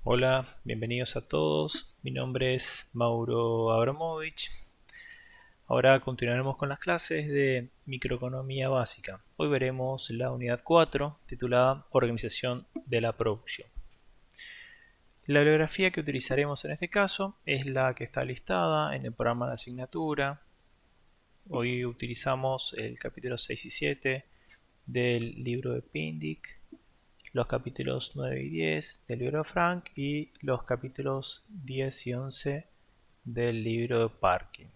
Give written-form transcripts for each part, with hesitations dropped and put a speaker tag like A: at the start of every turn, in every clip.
A: Hola, bienvenidos a todos. Mi nombre es Mauro Abramovich. Ahora continuaremos con las clases de microeconomía básica. Hoy veremos la unidad 4 titulada Organización de la producción. La bibliografía que utilizaremos en este caso es la que está listada en el programa de asignatura. Hoy utilizamos el capítulo 6 y 7 del libro de Pindic, los capítulos 9 y 10 del libro de Frank y los capítulos 10 y 11 del libro de Parkin.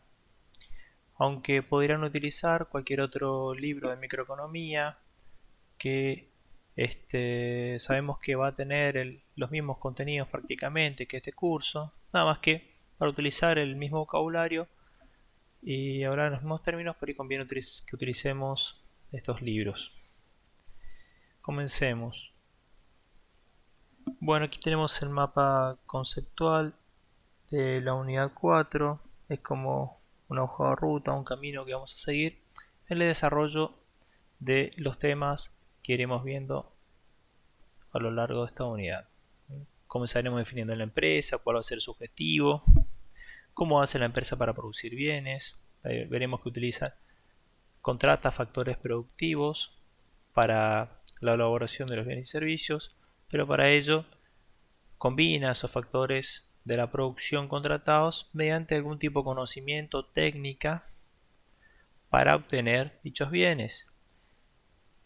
A: Aunque podrían utilizar cualquier otro libro de microeconomía que sabemos que va a tener los mismos contenidos prácticamente que este curso, nada más que para utilizar el mismo vocabulario y hablar en los mismos términos, pero conviene que utilicemos estos libros. Comencemos. Bueno, aquí tenemos el mapa conceptual de la unidad 4. Es como una hoja de ruta, un camino que vamos a seguir en el desarrollo de los temas que iremos viendo a lo largo de esta unidad. Comenzaremos definiendo la empresa, cuál va a ser su objetivo, cómo hace la empresa para producir bienes. Veremos que contrata factores productivos para la elaboración de los bienes y servicios, pero para ello combina esos factores de la producción contratados mediante algún tipo de conocimiento, técnica para obtener dichos bienes,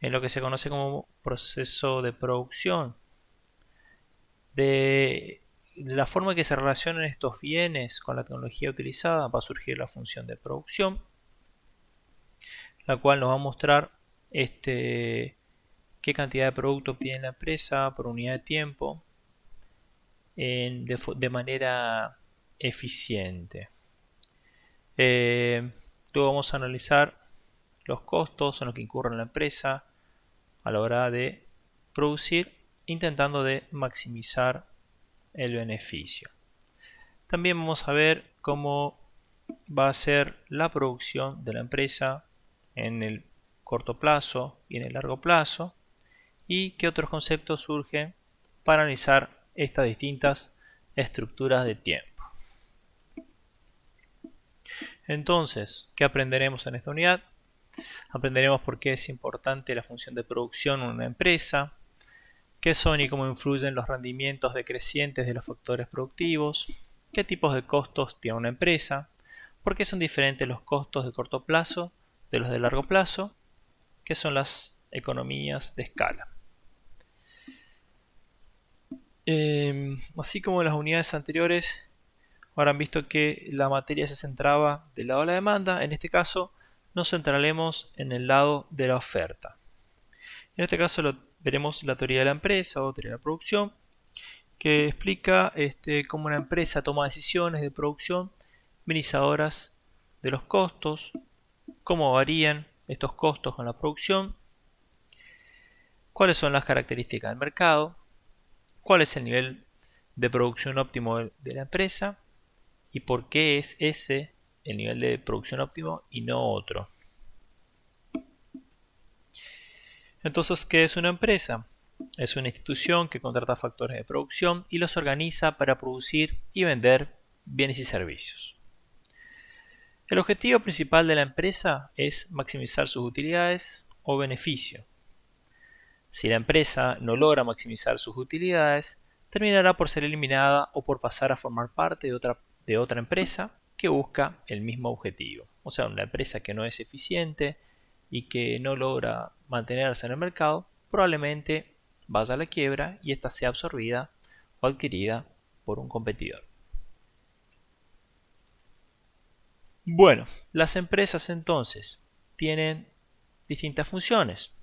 A: en lo que se conoce como proceso de producción. De la forma en que se relacionan estos bienes con la tecnología utilizada va a surgir la función de producción, la cual nos va a mostrar qué cantidad de producto obtiene la empresa por unidad de tiempo de manera eficiente. Luego vamos a analizar los costos en los que incurre la empresa a la hora de producir, intentando de maximizar el beneficio. También vamos a ver cómo va a ser la producción de la empresa en el corto plazo y en el largo plazo y qué otros conceptos surgen para analizar estas distintas estructuras de tiempo. Entonces, ¿qué aprenderemos en esta unidad? Aprenderemos por qué es importante la función de producción en una empresa, qué son y cómo influyen los rendimientos decrecientes de los factores productivos, qué tipos de costos tiene una empresa, por qué son diferentes los costos de corto plazo de los de largo plazo, qué son las economías de escala. Así como en las unidades anteriores, ahora han visto que la materia se centraba del lado de la demanda. En este caso nos centraremos en el lado de la oferta. En este caso veremos la teoría de la empresa o teoría de la producción, que explica cómo una empresa toma decisiones de producción minimizadoras de los costos, cómo varían estos costos con la producción, cuáles son las características del mercado, cuál es el nivel de producción óptimo de la empresa y por qué es ese el nivel de producción óptimo y no otro. Entonces, ¿qué es una empresa? Es una institución que contrata factores de producción y los organiza para producir y vender bienes y servicios. El objetivo principal de la empresa es maximizar sus utilidades o beneficio. Si la empresa no logra maximizar sus utilidades, terminará por ser eliminada o por pasar a formar parte de otra empresa que busca el mismo objetivo. O sea, una empresa que no es eficiente y que no logra mantenerse en el mercado, probablemente vaya a la quiebra y ésta sea absorbida o adquirida por un competidor. Bueno, las empresas entonces tienen distintas funciones.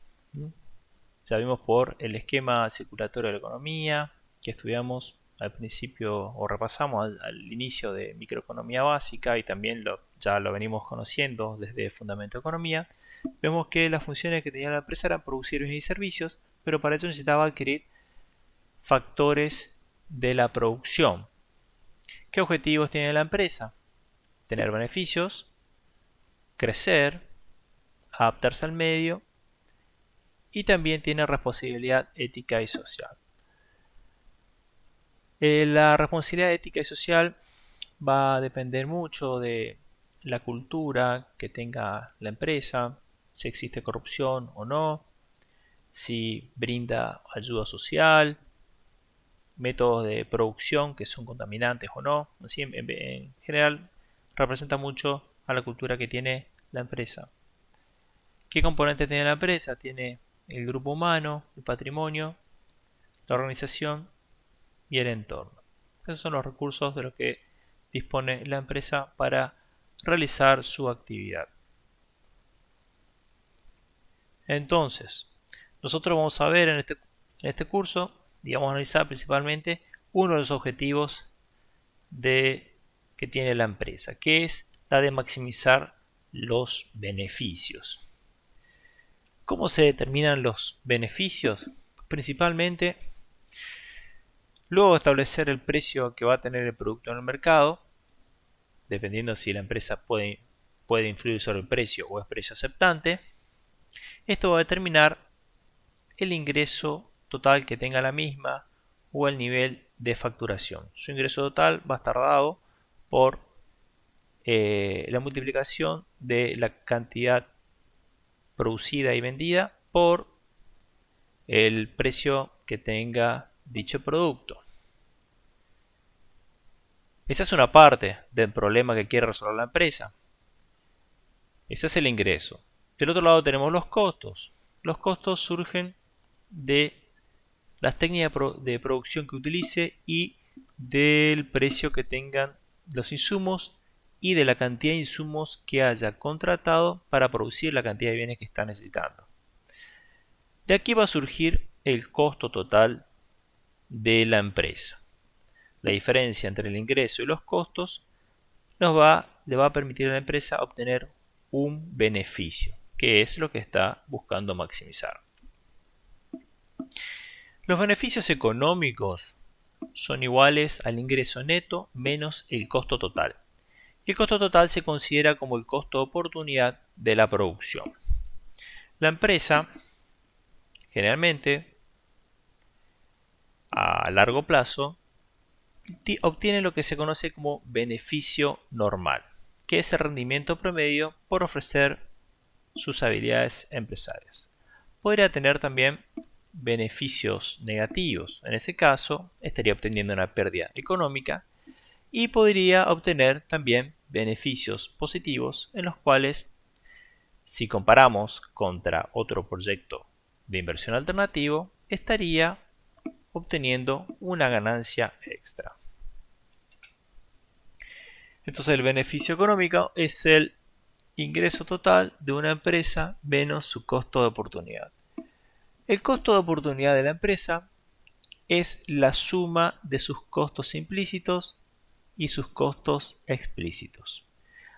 A: Ya vimos por el esquema circulatorio de la economía que estudiamos al principio o repasamos al inicio de microeconomía básica y también ya lo venimos conociendo desde Fundamento de Economía. Vemos que las funciones que tenía la empresa eran producir bienes y servicios, pero para eso necesitaba adquirir factores de la producción. ¿Qué objetivos tiene la empresa? Tener beneficios, crecer, adaptarse al medio y también tiene responsabilidad ética y social. La responsabilidad ética y social va a depender mucho de la cultura que tenga la empresa, si existe corrupción o no, si brinda ayuda social, métodos de producción que son contaminantes o no. Así, en general, representa mucho a la cultura que tiene la empresa. ¿Qué componentes tiene la empresa? Tiene el grupo humano, el patrimonio, la organización y el entorno. Esos son los recursos de los que dispone la empresa para realizar su actividad. Entonces, nosotros vamos a ver en este curso y vamos a analizar principalmente uno de los objetivos que tiene la empresa, que es la de maximizar los beneficios. ¿Cómo se determinan los beneficios? Principalmente, luego de establecer el precio que va a tener el producto en el mercado, dependiendo si la empresa puede influir sobre el precio o es precio aceptante, esto va a determinar el ingreso total que tenga la misma o el nivel de facturación. Su ingreso total va a estar dado por la multiplicación de la cantidad producida y vendida por el precio que tenga dicho producto. Esa es una parte del problema que quiere resolver la empresa. Ese es el ingreso. Del otro lado tenemos los costos. Los costos surgen de las técnicas de producción que utilice y del precio que tengan los insumos y de la cantidad de insumos que haya contratado para producir la cantidad de bienes que está necesitando. De aquí va a surgir el costo total de la empresa. La diferencia entre el ingreso y los costos le va a permitir a la empresa obtener un beneficio, que es lo que está buscando maximizar. Los beneficios económicos son iguales al ingreso neto menos el costo total. El costo total se considera como el costo de oportunidad de la producción. La empresa, generalmente, a largo plazo, obtiene lo que se conoce como beneficio normal, que es el rendimiento promedio por ofrecer sus habilidades empresarias. Podría tener también beneficios negativos. En ese caso, estaría obteniendo una pérdida económica y podría obtener también beneficios positivos en los cuales, si comparamos contra otro proyecto de inversión alternativo, estaría obteniendo una ganancia extra. Entonces el beneficio económico es el ingreso total de una empresa menos su costo de oportunidad. El costo de oportunidad de la empresa es la suma de sus costos implícitos y sus costos explícitos.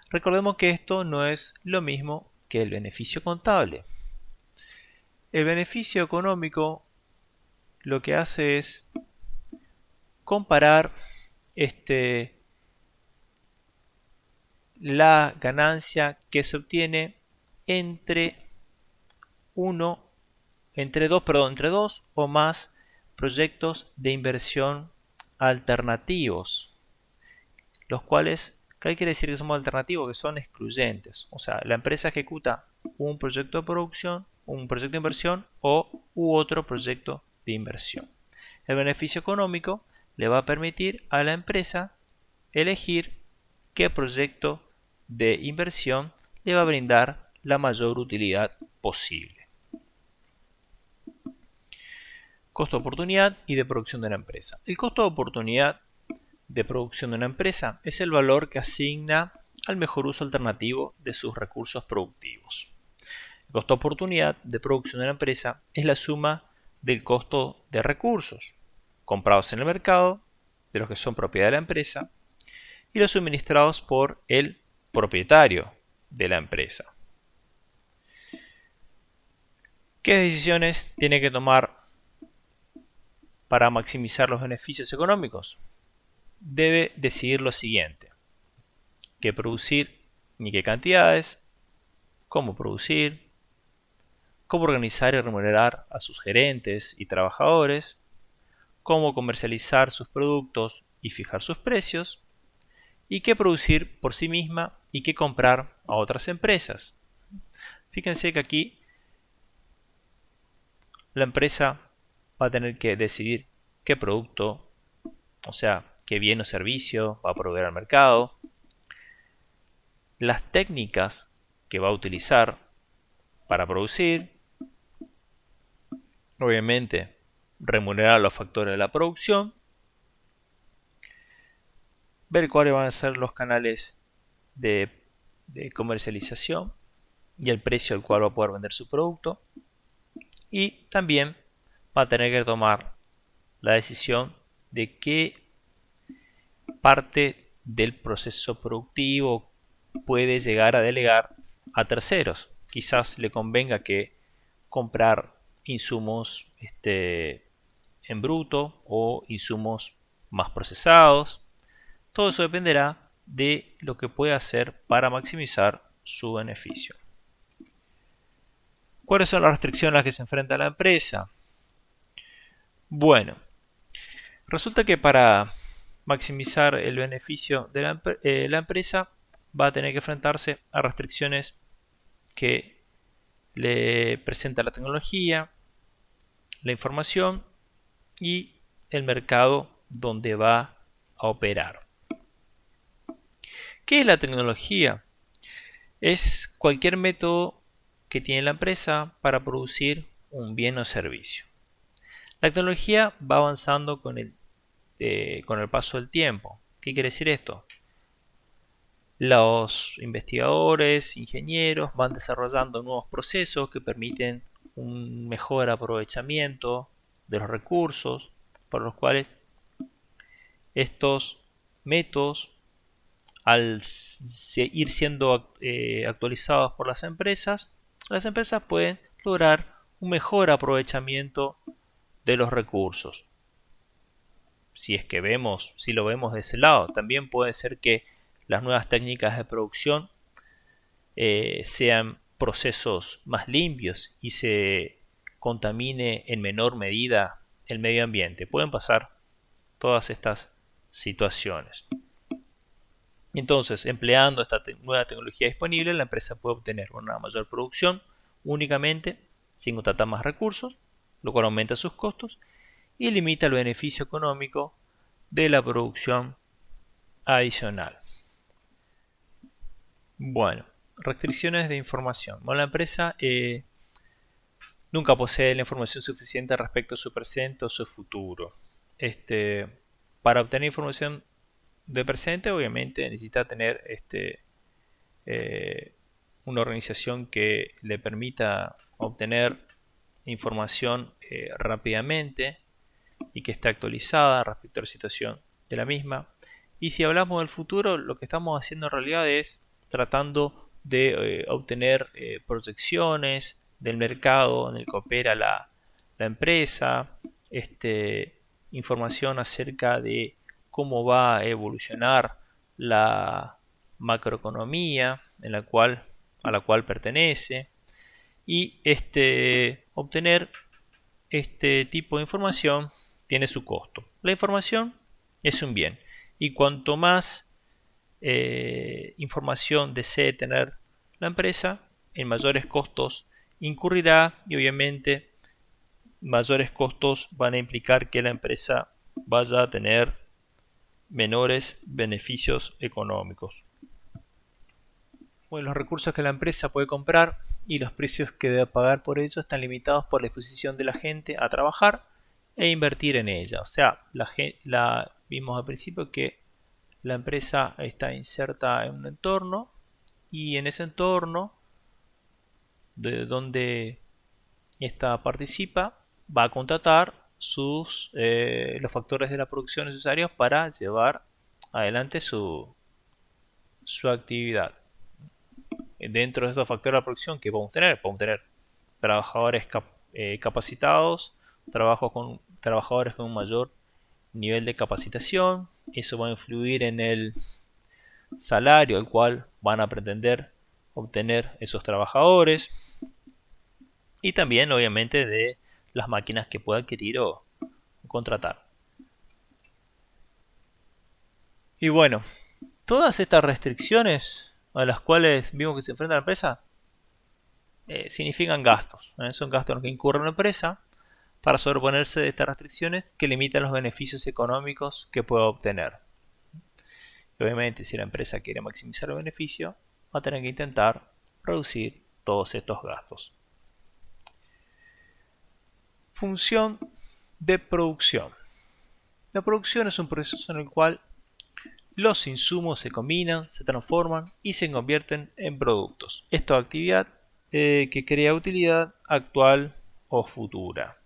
A: Recordemos que esto no es lo mismo que el beneficio contable. El beneficio económico lo que hace es comparar la ganancia que se obtiene entre dos o más proyectos de inversión alternativos, los cuales, ¿qué quiere decir que somos alternativos? Que son excluyentes. O sea, la empresa ejecuta un proyecto de producción, un proyecto de inversión u otro proyecto de inversión. El beneficio económico le va a permitir a la empresa elegir qué proyecto de inversión le va a brindar la mayor utilidad posible. Costo de oportunidad y de producción de una empresa. El costo de oportunidad de producción de una empresa es el valor que asigna al mejor uso alternativo de sus recursos productivos. El costo de oportunidad de producción de una empresa es la suma del costo de recursos comprados en el mercado, de los que son propiedad de la empresa, y los suministrados por el propietario de la empresa. ¿Qué decisiones tiene que tomar para maximizar los beneficios económicos? Debe decidir lo siguiente: qué producir y qué cantidades, cómo producir, cómo organizar y remunerar a sus gerentes y trabajadores, cómo comercializar sus productos y fijar sus precios, y qué producir por sí misma y qué comprar a otras empresas. Fíjense que aquí la empresa va a tener que decidir qué producto, o sea, qué bien o servicio va a proveer al mercado, las técnicas que va a utilizar para producir, obviamente remunerar los factores de la producción, ver cuáles van a ser los canales de, comercialización y el precio al cual va a poder vender su producto, y también va a tener que tomar la decisión de qué parte del proceso productivo puede llegar a delegar a terceros. Quizás le convenga que comprar insumos en bruto o insumos más procesados. Todo eso dependerá de lo que pueda hacer para maximizar su beneficio. ¿Cuáles son las restricciones a las que se enfrenta la empresa? Bueno, resulta que para maximizar el beneficio de la empresa va a tener que enfrentarse a restricciones que le presenta la tecnología, la información y el mercado donde va a operar. ¿Qué es la tecnología? Es cualquier método que tiene la empresa para producir un bien o servicio. La tecnología va avanzando con el paso del tiempo. ¿Qué quiere decir esto? Los investigadores, ingenieros van desarrollando nuevos procesos que permiten un mejor aprovechamiento de los recursos, por los cuales estos métodos, al ir siendo actualizados por las empresas pueden lograr un mejor aprovechamiento de los recursos. Si lo vemos de ese lado, también puede ser que las nuevas técnicas de producción sean procesos más limpios y se contamine en menor medida el medio ambiente. Pueden pasar todas estas situaciones. Entonces, empleando esta nueva tecnología disponible, la empresa puede obtener una mayor producción únicamente sin contratar más recursos, lo cual aumenta sus costos y limita el beneficio económico de la producción adicional. Bueno, restricciones de información. Bueno, la empresa nunca posee la información suficiente respecto a su presente o su futuro. Para obtener información de presente, obviamente necesita tener una organización que le permita obtener información rápidamente y que esté actualizada respecto a la situación de la misma. Y si hablamos del futuro, lo que estamos haciendo en realidad es tratando de obtener proyecciones del mercado en el que opera la empresa, información acerca de cómo va a evolucionar la macroeconomía a la cual pertenece, y obtener este tipo de información tiene su costo. La información es un bien y cuanto más información desee tener la empresa, en mayores costos incurrirá, y obviamente mayores costos van a implicar que la empresa vaya a tener menores beneficios económicos. Bueno, los recursos que la empresa puede comprar y los precios que debe pagar por ello están limitados por la disposición de la gente a trabajar e invertir en ella. O sea, vimos al principio que la empresa está inserta en un entorno, y en ese entorno de donde esta participa va a contratar los factores de la producción necesarios para llevar adelante su actividad. Dentro de estos factores de la producción que podemos tener trabajadores capacitados, trabajadores con un mayor nivel de capacitación. Eso va a influir en el salario al cual van a pretender obtener esos trabajadores, y también obviamente de las máquinas que pueda adquirir o contratar. Y bueno, todas estas restricciones a las cuales vimos que se enfrenta la empresa significan gastos. Son gastos en los que incurre una empresa para sobreponerse de estas restricciones que limitan los beneficios económicos que pueda obtener. Y obviamente, si la empresa quiere maximizar el beneficio, va a tener que intentar reducir todos estos gastos. Función de producción. La producción es un proceso en el cual los insumos se combinan, se transforman y se convierten en productos. Esta actividad que crea utilidad actual o futura.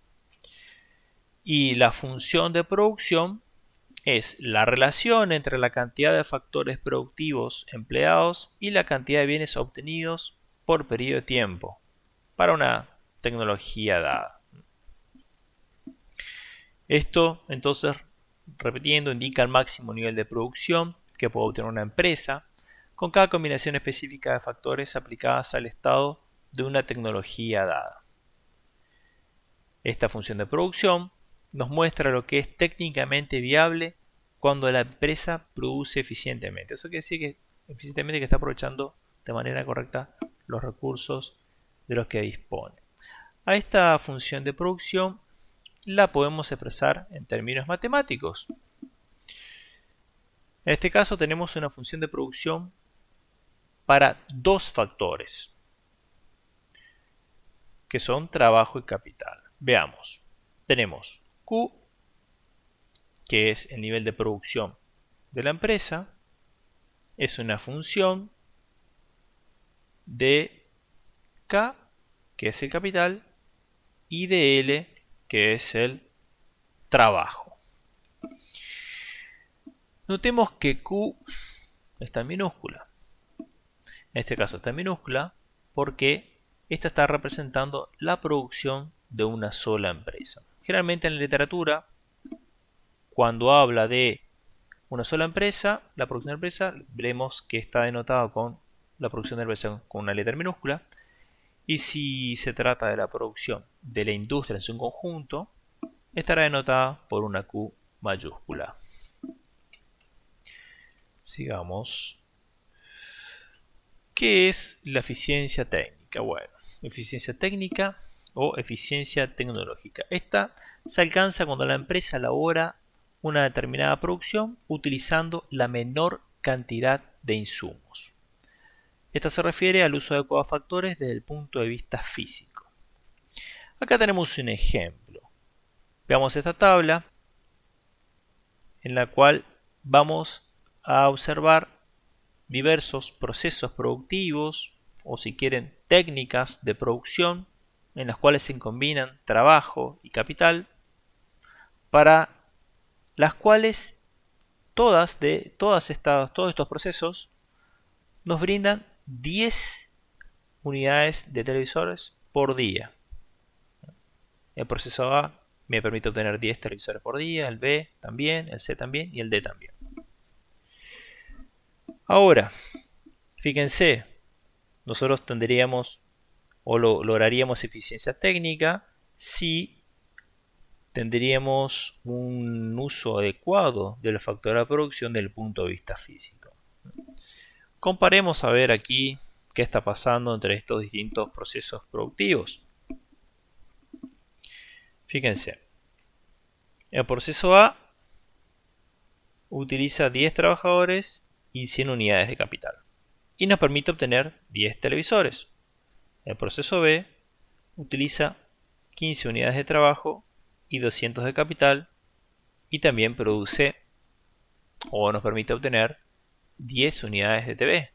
A: Y la función de producción es la relación entre la cantidad de factores productivos empleados y la cantidad de bienes obtenidos por periodo de tiempo para una tecnología dada. Esto, entonces, repitiendo, indica el máximo nivel de producción que puede obtener una empresa con cada combinación específica de factores aplicadas al estado de una tecnología dada. Esta función de producción nos muestra lo que es técnicamente viable cuando la empresa produce eficientemente. Eso quiere decir que eficientemente que está aprovechando de manera correcta los recursos de los que dispone. A esta función de producción la podemos expresar en términos matemáticos. En este caso tenemos una función de producción para dos factores, que son trabajo y capital. Veamos, tenemos Q, que es el nivel de producción de la empresa, es una función de K, que es el capital, y de L, que es el trabajo. Notemos que Q está en minúscula. En este caso está en minúscula porque esta está representando la producción de una sola empresa. Generalmente en la literatura, cuando habla de una sola empresa, la producción de la empresa, veremos que está denotado con la producción de la empresa con una letra minúscula. Y si se trata de la producción de la industria en su conjunto, estará denotada por una Q mayúscula. Sigamos. ¿Qué es la eficiencia técnica? Bueno, eficiencia técnica o eficiencia tecnológica. Esta se alcanza cuando la empresa elabora una determinada producción utilizando la menor cantidad de insumos. Esta se refiere al uso adecuado de factores desde el punto de vista físico. Acá tenemos un ejemplo. Veamos esta tabla en la cual vamos a observar diversos procesos productivos o, si quieren, técnicas de producción en las cuales se combinan trabajo y capital, para las cuales todos estos procesos nos brindan 10 unidades de televisores por día. El proceso A me permite obtener 10 televisores por día, el B también, el C también y el D también. Ahora, fíjense, nosotros tendríamos o lograríamos eficiencia técnica si tendríamos un uso adecuado del factor de producción desde el punto de vista físico. Comparemos a ver aquí qué está pasando entre estos distintos procesos productivos. Fíjense, el proceso A utiliza 10 trabajadores y 100 unidades de capital y nos permite obtener 10 televisores. El proceso B utiliza 15 unidades de trabajo y 200 de capital y también produce o nos permite obtener 10 unidades de TV.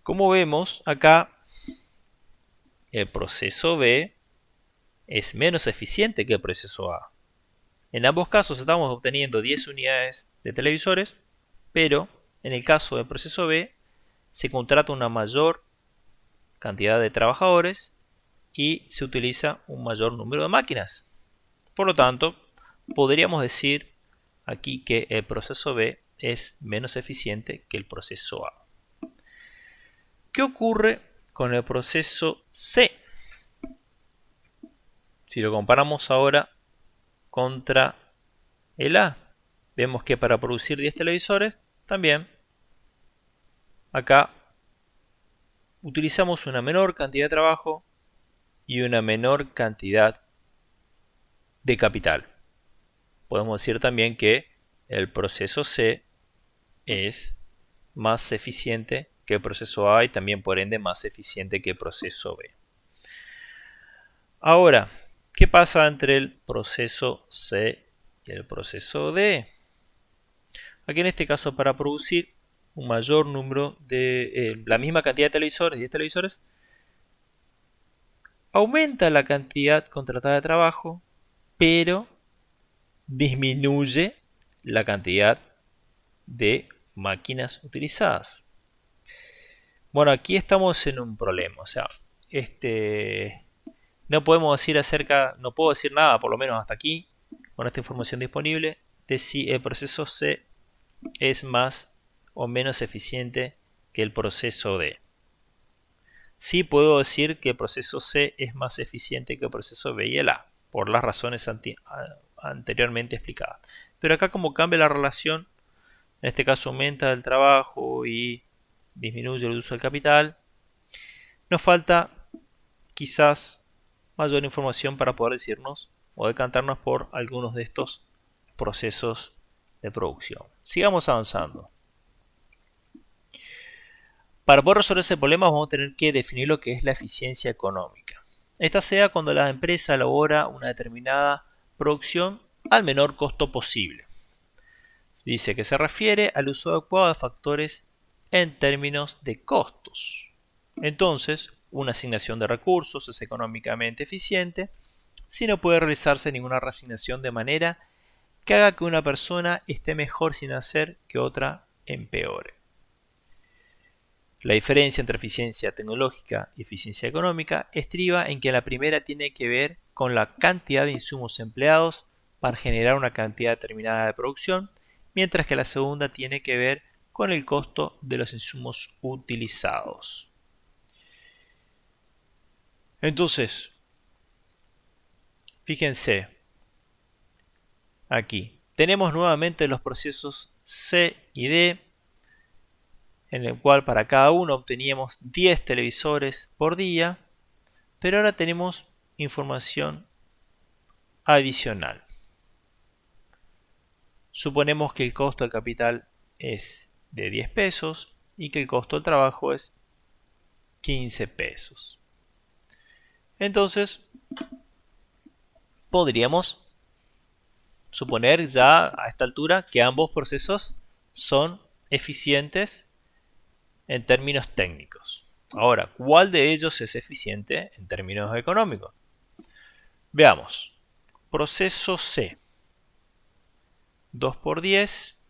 A: Como vemos acá, el proceso B es menos eficiente que el proceso A. En ambos casos estamos obteniendo 10 unidades de televisores, pero en el caso del proceso B se contrata una mayor cantidad de trabajadores y se utiliza un mayor número de máquinas. Por lo tanto, podríamos decir aquí que el proceso B es menos eficiente que el proceso A. ¿Qué ocurre con el proceso C? Si lo comparamos ahora contra el A, vemos que para producir 10 televisores, también acá utilizamos una menor cantidad de trabajo y una menor cantidad de capital. Podemos decir también que el proceso C es más eficiente que el proceso A y también por ende más eficiente que el proceso B. Ahora, ¿qué pasa entre el proceso C y el proceso D? Aquí en este caso, para producir un mayor número de la misma cantidad de televisores, 10 televisores, aumenta la cantidad contratada de trabajo, pero disminuye la cantidad de máquinas utilizadas. Bueno, aquí estamos en un problema, o sea, no podemos decir no puedo decir nada, por lo menos hasta aquí, con esta información disponible, de si el proceso C es más o menos eficiente que el proceso D. Sí puedo decir que el proceso C es más eficiente que el proceso B y el A, por las razones anteriormente explicadas. Pero acá, como cambia la relación, en este caso aumenta el trabajo y disminuye el uso del capital, nos falta quizás mayor información para poder decirnos o decantarnos por algunos de estos procesos de producción. Sigamos avanzando. Para poder resolver ese problema vamos a tener que definir lo que es la eficiencia económica. Esta se da cuando la empresa elabora una determinada producción al menor costo posible. Dice que se refiere al uso adecuado de factores en términos de costos. Entonces, una asignación de recursos es económicamente eficiente si no puede realizarse ninguna reasignación de manera que haga que una persona esté mejor sin hacer que otra empeore. La diferencia entre eficiencia tecnológica y eficiencia económica estriba en que la primera tiene que ver con la cantidad de insumos empleados para generar una cantidad determinada de producción, mientras que la segunda tiene que ver con el costo de los insumos utilizados. Entonces, fíjense, aquí tenemos nuevamente los procesos C y D, en el cual para cada uno obteníamos 10 televisores por día, pero ahora tenemos información adicional. Suponemos que el costo del capital es de 10 pesos y que el costo del trabajo es 15 pesos. Entonces, podríamos suponer ya a esta altura que ambos procesos son eficientes en términos técnicos. Ahora, ¿cuál de ellos es eficiente en términos económicos? Veamos. Proceso C. 2 por 10,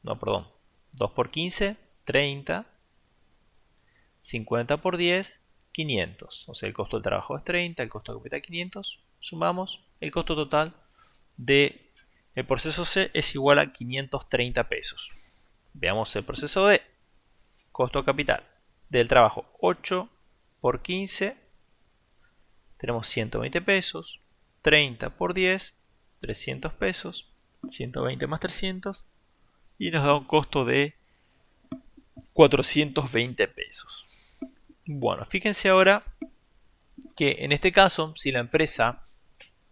A: no, perdón, 2 por 15, 30, 50 por 10, 500. O sea, el costo del trabajo es 30, el costo de capital 500. Sumamos, el costo total del proceso C es igual a 530 pesos. Veamos el proceso D. Costo capital del trabajo 8 por 15, tenemos 120 pesos, 30 por 10, 300 pesos, 120 más 300 y nos da un costo de 420 pesos. Bueno, fíjense ahora que en este caso, si la empresa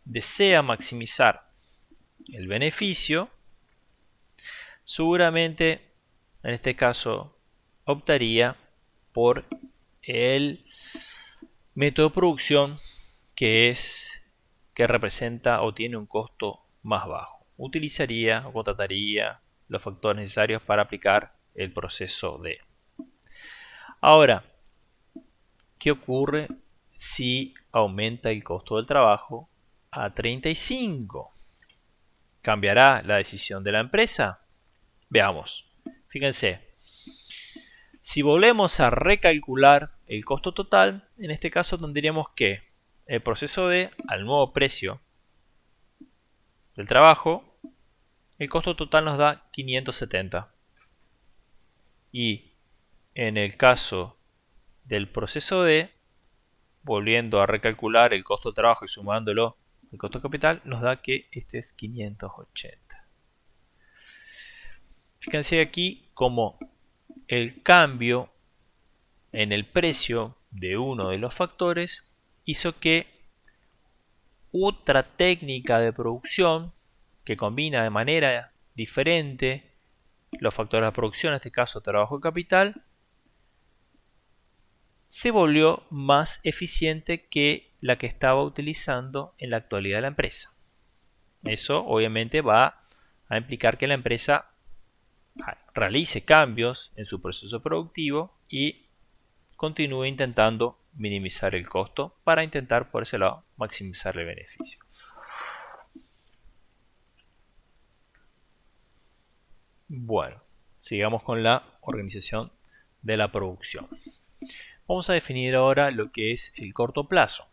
A: desea maximizar el beneficio, seguramente en este caso optaría por el método de producción que representa o tiene un costo más bajo. Utilizaría o contrataría los factores necesarios para aplicar el proceso D. Ahora, ¿qué ocurre si aumenta el costo del trabajo a 35? ¿Cambiará la decisión de la empresa? Veamos. Fíjense. Si volvemos a recalcular el costo total, en este caso tendríamos que el proceso D al nuevo precio del trabajo, el costo total nos da 570. Y en el caso del proceso D, volviendo a recalcular el costo de trabajo y sumándolo al costo de capital, nos da que este es 580. Fíjense aquí como el cambio en el precio de uno de los factores hizo que otra técnica de producción que combina de manera diferente los factores de producción, en este caso trabajo y capital, se volvió más eficiente que la que estaba utilizando en la actualidad la empresa. Eso obviamente va a implicar que la empresa realice cambios en su proceso productivo y continúe intentando minimizar el costo para intentar por ese lado maximizar el beneficio. Bueno, sigamos con la organización de la producción. Vamos a definir ahora lo que es el corto plazo.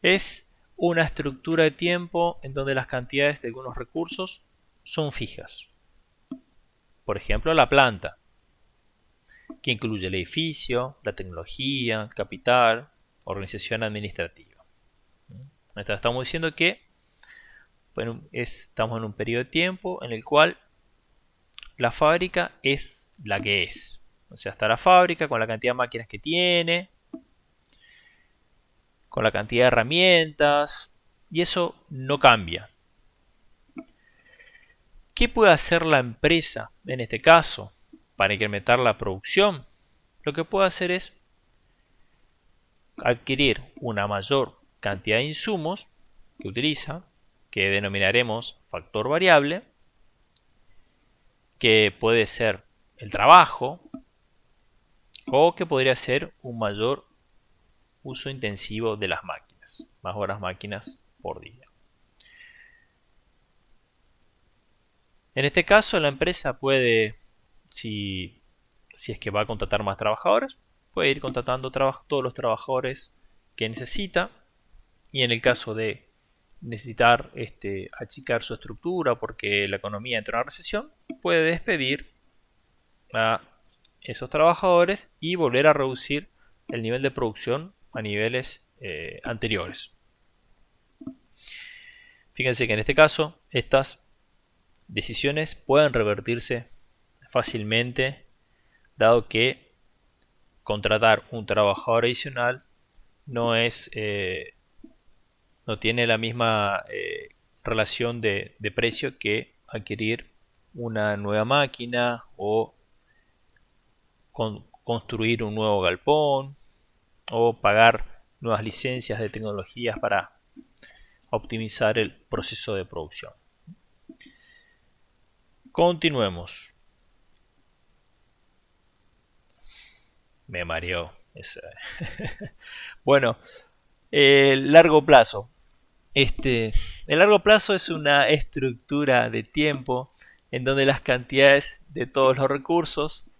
A: Es una estructura de tiempo en donde las cantidades de algunos recursos son fijas. Por ejemplo, la planta, que incluye el edificio, la tecnología, el capital, organización administrativa. Entonces estamos diciendo que estamos en un periodo de tiempo en el cual la fábrica es la que es. O sea, está la fábrica con la cantidad de máquinas que tiene, con la cantidad de herramientas, y eso no cambia. ¿Qué puede hacer la empresa en este caso para incrementar la producción? Lo que puede hacer es adquirir una mayor cantidad de insumos que utiliza, que denominaremos factor variable, que puede ser el trabajo o que podría ser un mayor uso intensivo de las máquinas, más horas máquinas por día. En este caso la empresa puede, si es que va a contratar más trabajadores, puede ir contratando todos los trabajadores que necesita, y en el caso de necesitar achicar su estructura porque la economía entra en una recesión, puede despedir a esos trabajadores y volver a reducir el nivel de producción a niveles anteriores. Fíjense que en este caso estas decisiones pueden revertirse fácilmente, dado que contratar un trabajador adicional no tiene la misma relación de precio que adquirir una nueva máquina o construir un nuevo galpón o pagar nuevas licencias de tecnologías para optimizar el proceso de producción. Continuemos. Me mareó. Bueno, el largo plazo. El largo plazo es una estructura de tiempo en donde las cantidades de todos los recursos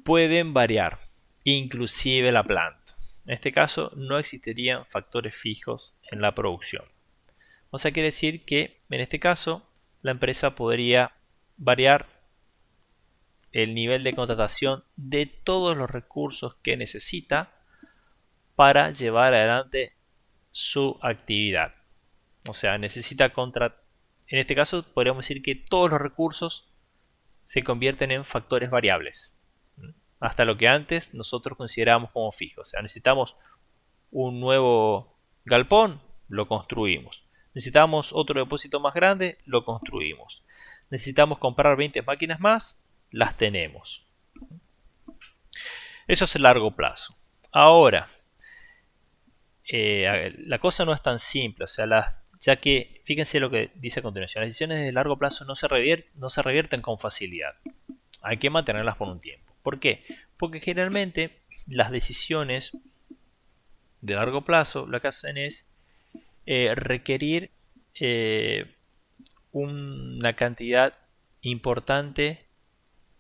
A: pueden variar, inclusive la planta. En este caso no existirían factores fijos en la producción. O sea, quiere decir que en este caso la empresa podría variar el nivel de contratación de todos los recursos que necesita para llevar adelante su actividad. O sea, necesita en este caso podríamos decir que todos los recursos se convierten en factores variables. Hasta lo que antes nosotros considerábamos como fijo. O sea, necesitamos un nuevo galpón, lo construimos. Necesitamos otro depósito más grande, lo construimos. Necesitamos comprar 20 máquinas más, las tenemos. Eso es el largo plazo. Ahora, la cosa no es tan simple, o sea, ya que fíjense lo que dice a continuación, las decisiones de largo plazo no se revierten con facilidad, hay que mantenerlas por un tiempo. ¿Por qué? Porque generalmente las decisiones de largo plazo lo que hacen es requerir una cantidad importante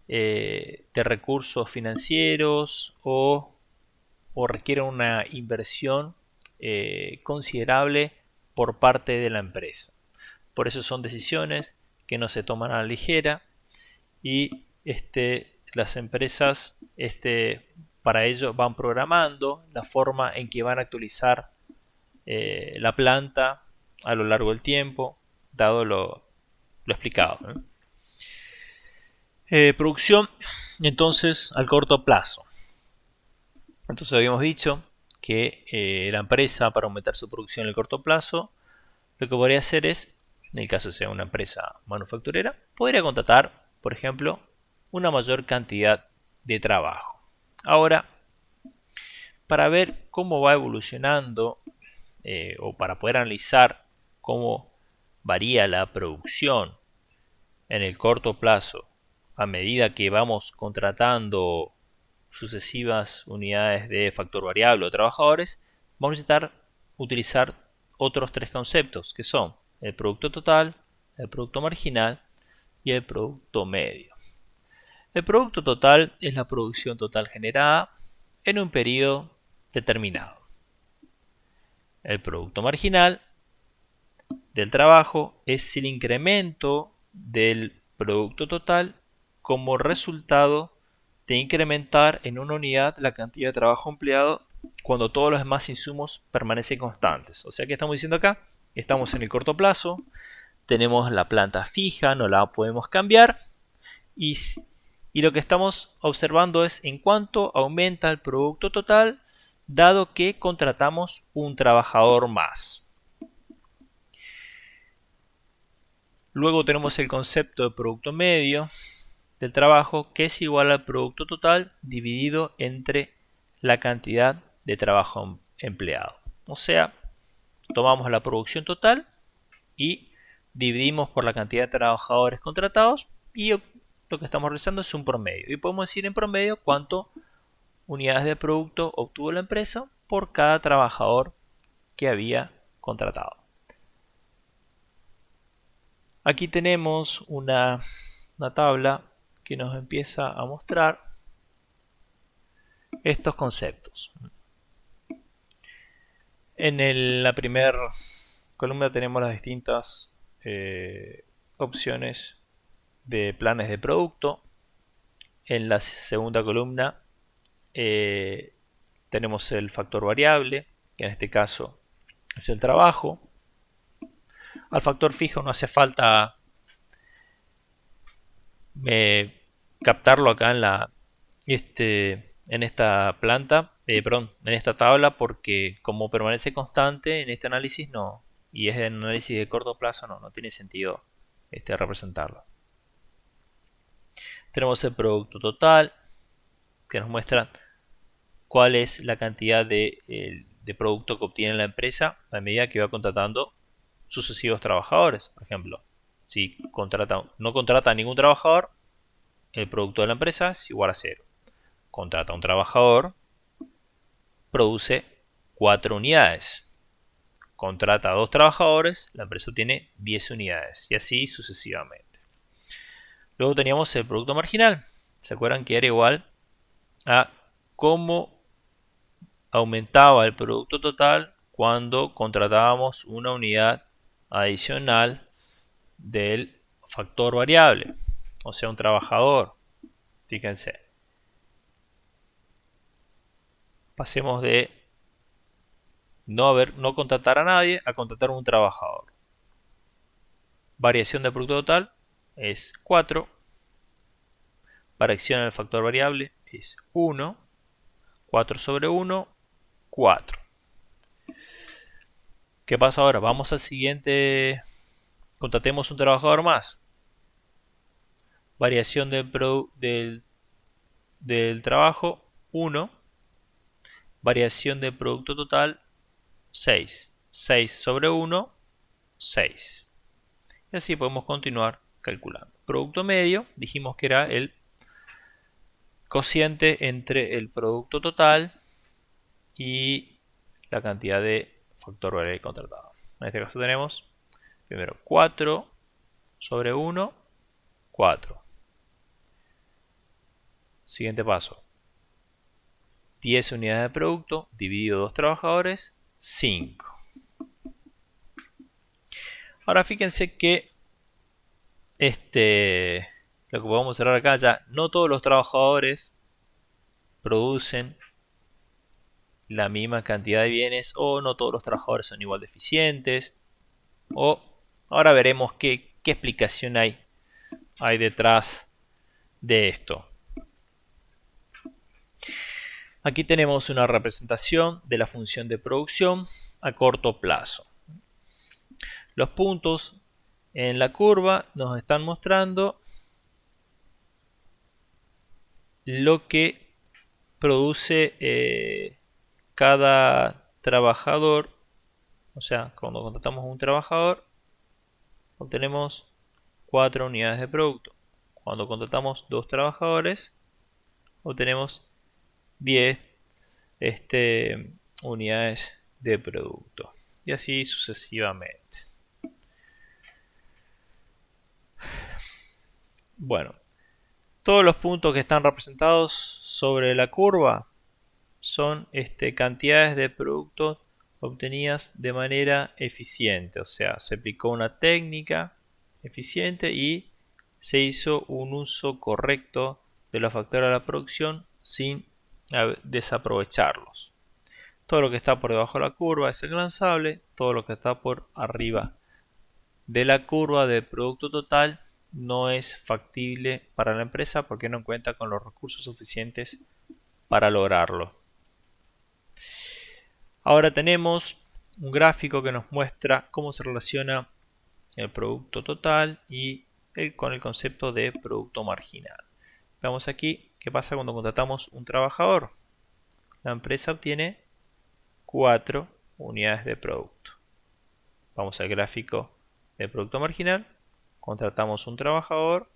A: de recursos financieros o requieren una inversión considerable por parte de la empresa. Por eso son decisiones que no se toman a la ligera y las empresas para ello van programando la forma en que van a actualizar la planta a lo largo del tiempo, dado lo explicado, ¿no? Producción, entonces, al corto plazo. Entonces habíamos dicho que la empresa, para aumentar su producción en el corto plazo, lo que podría hacer es, en el caso de sea una empresa manufacturera, podría contratar, por ejemplo, una mayor cantidad de trabajo. Ahora, para ver cómo va evolucionando o para poder analizar cómo varía la producción en el corto plazo a medida que vamos contratando sucesivas unidades de factor variable o trabajadores, vamos a necesitar utilizar otros tres conceptos que son el producto total, el producto marginal y el producto medio. El producto total es la producción total generada en un periodo determinado. El producto marginal del trabajo es el incremento del producto total como resultado de incrementar en una unidad la cantidad de trabajo empleado cuando todos los demás insumos permanecen constantes. O sea que estamos diciendo acá, estamos en el corto plazo, tenemos la planta fija, no la podemos cambiar y lo que estamos observando es en cuánto aumenta el producto total dado que contratamos un trabajador más. Luego tenemos el concepto de producto medio del trabajo, que es igual al producto total dividido entre la cantidad de trabajo empleado. O sea, tomamos la producción total y dividimos por la cantidad de trabajadores contratados y lo que estamos realizando es un promedio. Y podemos decir en promedio cuánto unidades de producto obtuvo la empresa por cada trabajador que había contratado. Aquí tenemos una tabla que nos empieza a mostrar estos conceptos. En la primera columna tenemos las distintas opciones de planes de producto. En la segunda columna tenemos el factor variable, que en este caso es el trabajo. Al factor fijo no hace falta captarlo acá en esta planta, en esta tabla, porque como permanece constante en este análisis y es un análisis de corto plazo, no tiene sentido representarlo. Tenemos el producto total, que nos muestra cuál es la cantidad de producto que obtiene la empresa a medida que va contratando sucesivos trabajadores. Por ejemplo, si no contrata a ningún trabajador, el producto de la empresa es igual a 0. Contrata a un trabajador, produce 4 unidades. Contrata a 2 trabajadores, la empresa obtiene 10 unidades y así sucesivamente. Luego teníamos el producto marginal. ¿Se acuerdan que era igual a cómo aumentaba el producto total cuando contratábamos una unidad adicional del factor variable? O sea, un trabajador. Fíjense. Pasemos de no contratar a nadie a contratar a un trabajador. Variación del producto total es 4. Variación del factor variable es 1. 4 sobre 1, 4. ¿Qué pasa ahora? Vamos al siguiente. Contratemos un trabajador más. Variación del trabajo 1. Variación del producto total 6. 6 sobre 1, 6. Y así podemos continuar calculando. Producto medio, dijimos que era el cociente entre el producto total y la cantidad de factor variable contratado. En este caso tenemos primero 4 sobre 1, 4. Siguiente paso. 10 unidades de producto dividido 2 trabajadores, 5. Ahora fíjense que lo que podemos observar acá ya, no todos los trabajadores producen la misma cantidad de bienes o no todos los trabajadores son igual de eficientes. Ahora veremos qué explicación hay detrás de esto. Aquí tenemos una representación de la función de producción a corto plazo. Los puntos en la curva nos están mostrando lo que produce cada trabajador. O sea, cuando contratamos a un trabajador obtenemos 4 unidades de producto. Cuando contratamos 2 trabajadores obtenemos 10 unidades de producto. Y así sucesivamente. Bueno, todos los puntos que están representados sobre la curva son cantidades de productos obtenidas de manera eficiente. O sea, se aplicó una técnica eficiente y se hizo un uso correcto de los factores de la producción sin desaprovecharlos. Todo lo que está por debajo de la curva es alcanzable, todo lo que está por arriba de la curva del producto total no es factible para la empresa porque no cuenta con los recursos suficientes para lograrlo. Ahora tenemos un gráfico que nos muestra cómo se relaciona el producto total y con el concepto de producto marginal. Veamos aquí qué pasa cuando contratamos un trabajador. La empresa obtiene 4 unidades de producto. Vamos al gráfico de producto marginal. Contratamos un trabajador,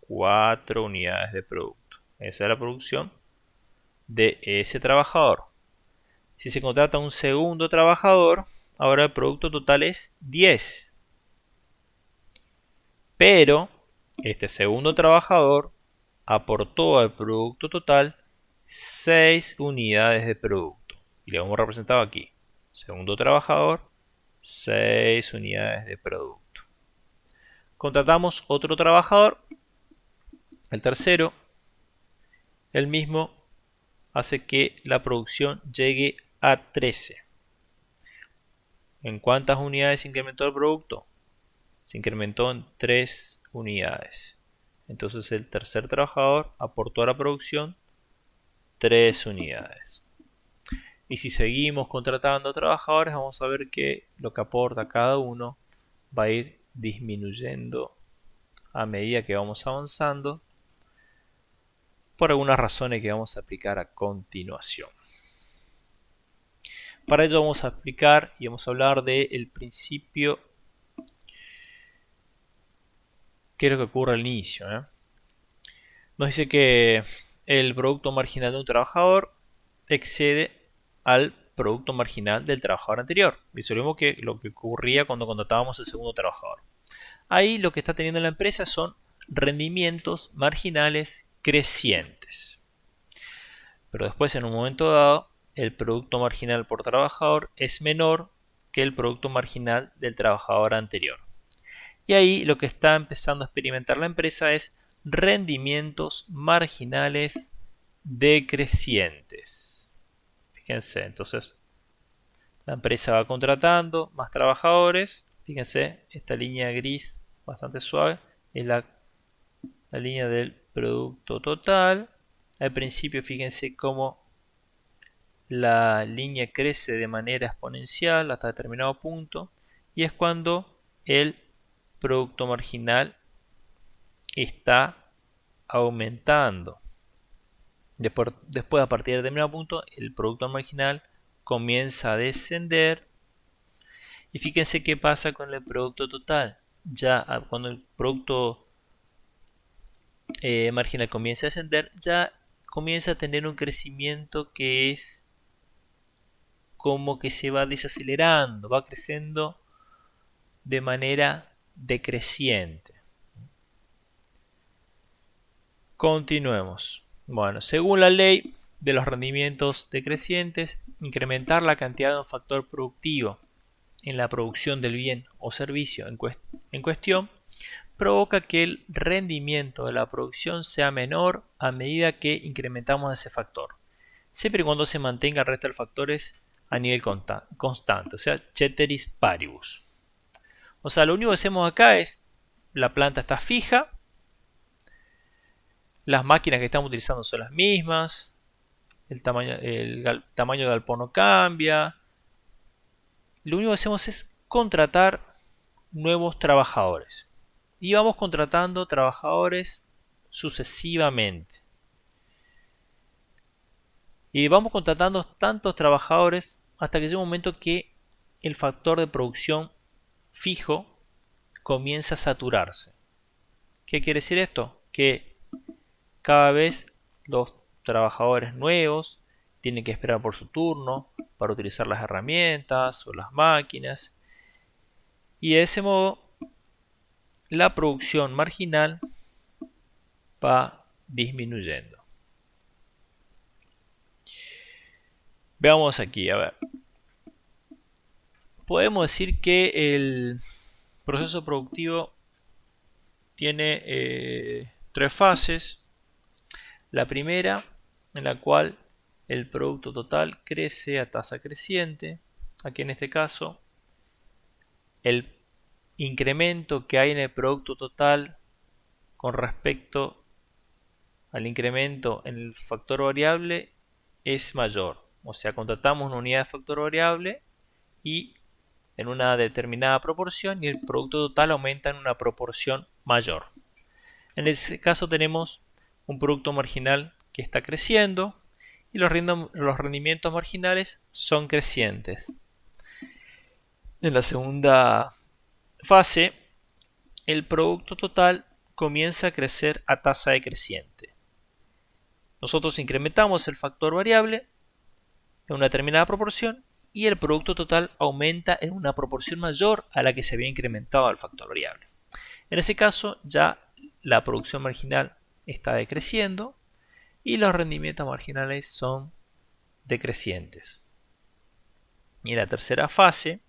A: 4 unidades de producto. Esa es la producción de ese trabajador. Si se contrata un segundo trabajador, ahora el producto total es 10. Pero este segundo trabajador aportó al producto total 6 unidades de producto. Y lo hemos representado aquí. Segundo trabajador, 6 unidades de producto. Contratamos otro trabajador, el tercero. El mismo hace que la producción llegue a 13. ¿En cuántas unidades se incrementó el producto? Se incrementó en 3 unidades. Entonces el tercer trabajador aportó a la producción 3 unidades. Y si seguimos contratando trabajadores, vamos a ver que lo que aporta cada uno va a ir disminuyendo a medida que vamos avanzando por algunas razones que vamos a aplicar a continuación. Para ello vamos a explicar y vamos a hablar del principio. ¿Qué es lo que ocurre al inicio? Nos dice que el producto marginal de un trabajador excede al producto marginal del trabajador anterior. Visualizamos que lo que ocurría cuando contratábamos el segundo trabajador. Ahí lo que está teniendo la empresa son rendimientos marginales crecientes. Pero después, en un momento dado, el producto marginal por trabajador es menor que el producto marginal del trabajador anterior. Y ahí lo que está empezando a experimentar la empresa es rendimientos marginales decrecientes. Fíjense, entonces la empresa va contratando más trabajadores. Fíjense, esta línea gris bastante suave es la línea del producto total. Al principio fíjense cómo la línea crece de manera exponencial hasta determinado punto y es cuando el producto marginal está aumentando. Después, a partir de determinado punto, el producto marginal comienza a descender. Y fíjense qué pasa con el producto total. Ya cuando el producto marginal comienza a descender, ya comienza a tener un crecimiento que es como que se va desacelerando, va creciendo de manera decreciente. Continuemos. Bueno, según la ley de los rendimientos decrecientes, incrementar la cantidad de un factor productivo en la producción del bien o servicio en cuestión provoca que el rendimiento de la producción sea menor a medida que incrementamos ese factor, siempre y cuando se mantenga el resto de factores a nivel constante, o sea, ceteris paribus. O sea, lo único que hacemos acá es, la planta está fija, las máquinas que estamos utilizando son las mismas, el tamaño del galpón no cambia. Lo único que hacemos es contratar nuevos trabajadores. Y vamos contratando trabajadores sucesivamente. Y vamos contratando tantos trabajadores hasta que llega un momento que el factor de producción fijo comienza a saturarse. ¿Qué quiere decir esto? Que cada vez los trabajadores nuevos tienen que esperar por su turno para utilizar las herramientas o las máquinas. Y de ese modo la producción marginal va disminuyendo. Veamos aquí, a ver. Podemos decir que el proceso productivo tiene tres fases. La primera, en la cual el producto total crece a tasa creciente. Aquí en este caso, el incremento que hay en el producto total con respecto al incremento en el factor variable es mayor. O sea, contratamos una unidad de factor variable y en una determinada proporción y el producto total aumenta en una proporción mayor. En ese caso tenemos un producto marginal que está creciendo y los rendimientos marginales son crecientes. En la segunda fase, el producto total comienza a crecer a tasa decreciente. Nosotros incrementamos el factor variable en una determinada proporción y el producto total aumenta en una proporción mayor a la que se había incrementado el factor variable. En ese caso ya la producción marginal está decreciendo y los rendimientos marginales son decrecientes. Y en la tercera fase,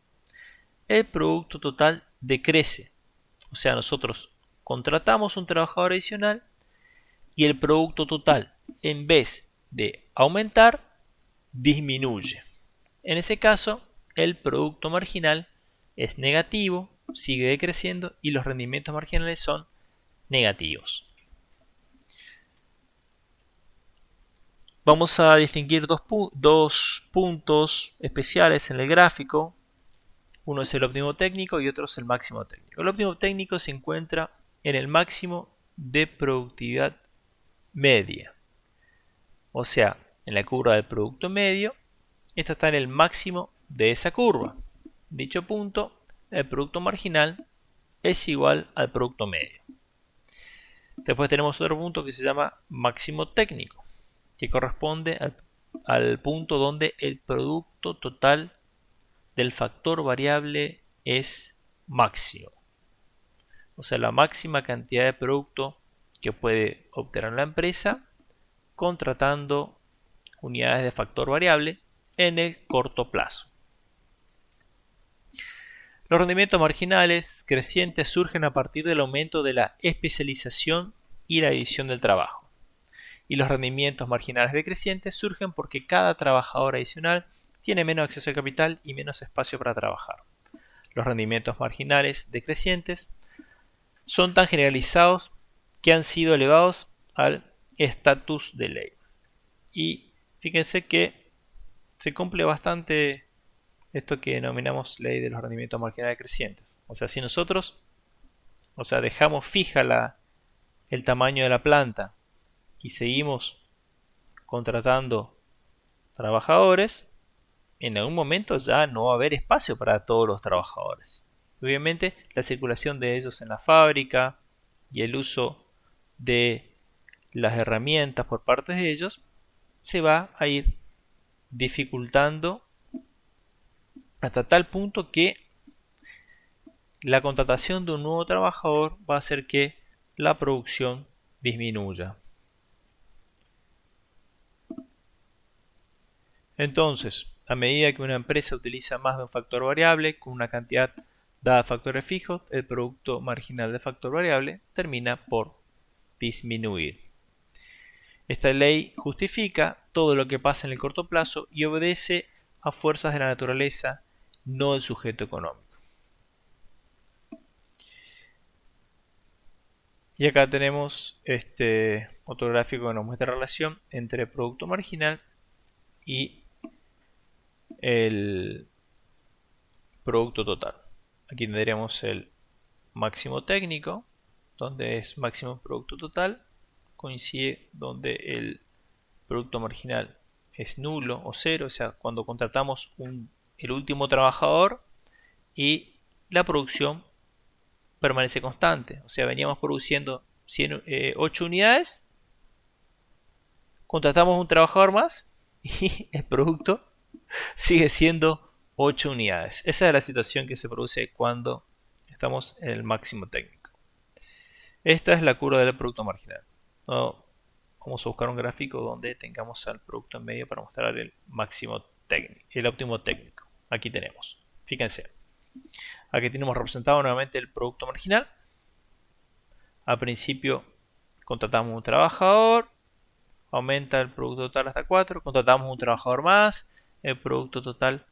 A: el producto total decrece. O sea, nosotros contratamos un trabajador adicional y el producto total, en vez de aumentar, disminuye. En ese caso, el producto marginal es negativo, sigue decreciendo y los rendimientos marginales son negativos. Vamos a distinguir dos puntos especiales en el gráfico. Uno es el óptimo técnico y otro es el máximo técnico. El óptimo técnico se encuentra en el máximo de productividad media. O sea, en la curva del producto medio, esta está en el máximo de esa curva. En dicho punto, el producto marginal es igual al producto medio. Después tenemos otro punto que se llama máximo técnico, que corresponde al punto donde el producto total del factor variable es máximo. O sea, la máxima cantidad de producto que puede obtener la empresa contratando unidades de factor variable en el corto plazo. Los rendimientos marginales crecientes surgen a partir del aumento de la especialización y la división del trabajo. Y los rendimientos marginales decrecientes surgen porque cada trabajador adicional tiene menos acceso al capital y menos espacio para trabajar. Los rendimientos marginales decrecientes son tan generalizados que han sido elevados al estatus de ley. Y fíjense que se cumple bastante esto que denominamos ley de los rendimientos marginales crecientes. O sea, si nosotros dejamos fija el tamaño de la planta y seguimos contratando trabajadores, en algún momento ya no va a haber espacio para todos los trabajadores. Obviamente la circulación de ellos en la fábrica y el uso de las herramientas por parte de ellos se va a ir dificultando hasta tal punto que la contratación de un nuevo trabajador va a hacer que la producción disminuya. Entonces, a medida que una empresa utiliza más de un factor variable con una cantidad dada de factores fijos, el producto marginal de factor variable termina por disminuir. Esta ley justifica todo lo que pasa en el corto plazo y obedece a fuerzas de la naturaleza, no del sujeto económico. Y acá tenemos otro gráfico que nos muestra la relación entre producto marginal y el producto total. Aquí tendríamos el máximo técnico, donde es máximo producto total, coincide donde el producto marginal es nulo o cero, o sea, cuando contratamos el último trabajador y la producción permanece constante. O sea, veníamos produciendo 8 unidades, contratamos un trabajador más y el producto sigue siendo 8 unidades. Esa es la situación que se produce cuando estamos en el máximo técnico. Esta es la curva del producto marginal. Vamos a buscar un gráfico donde tengamos al producto en medio para mostrar el máximo técnico, el óptimo técnico. Aquí tenemos. Fíjense. Aquí tenemos representado nuevamente el producto marginal. Al principio contratamos un trabajador, aumenta el producto total hasta 4, contratamos un trabajador más, el producto total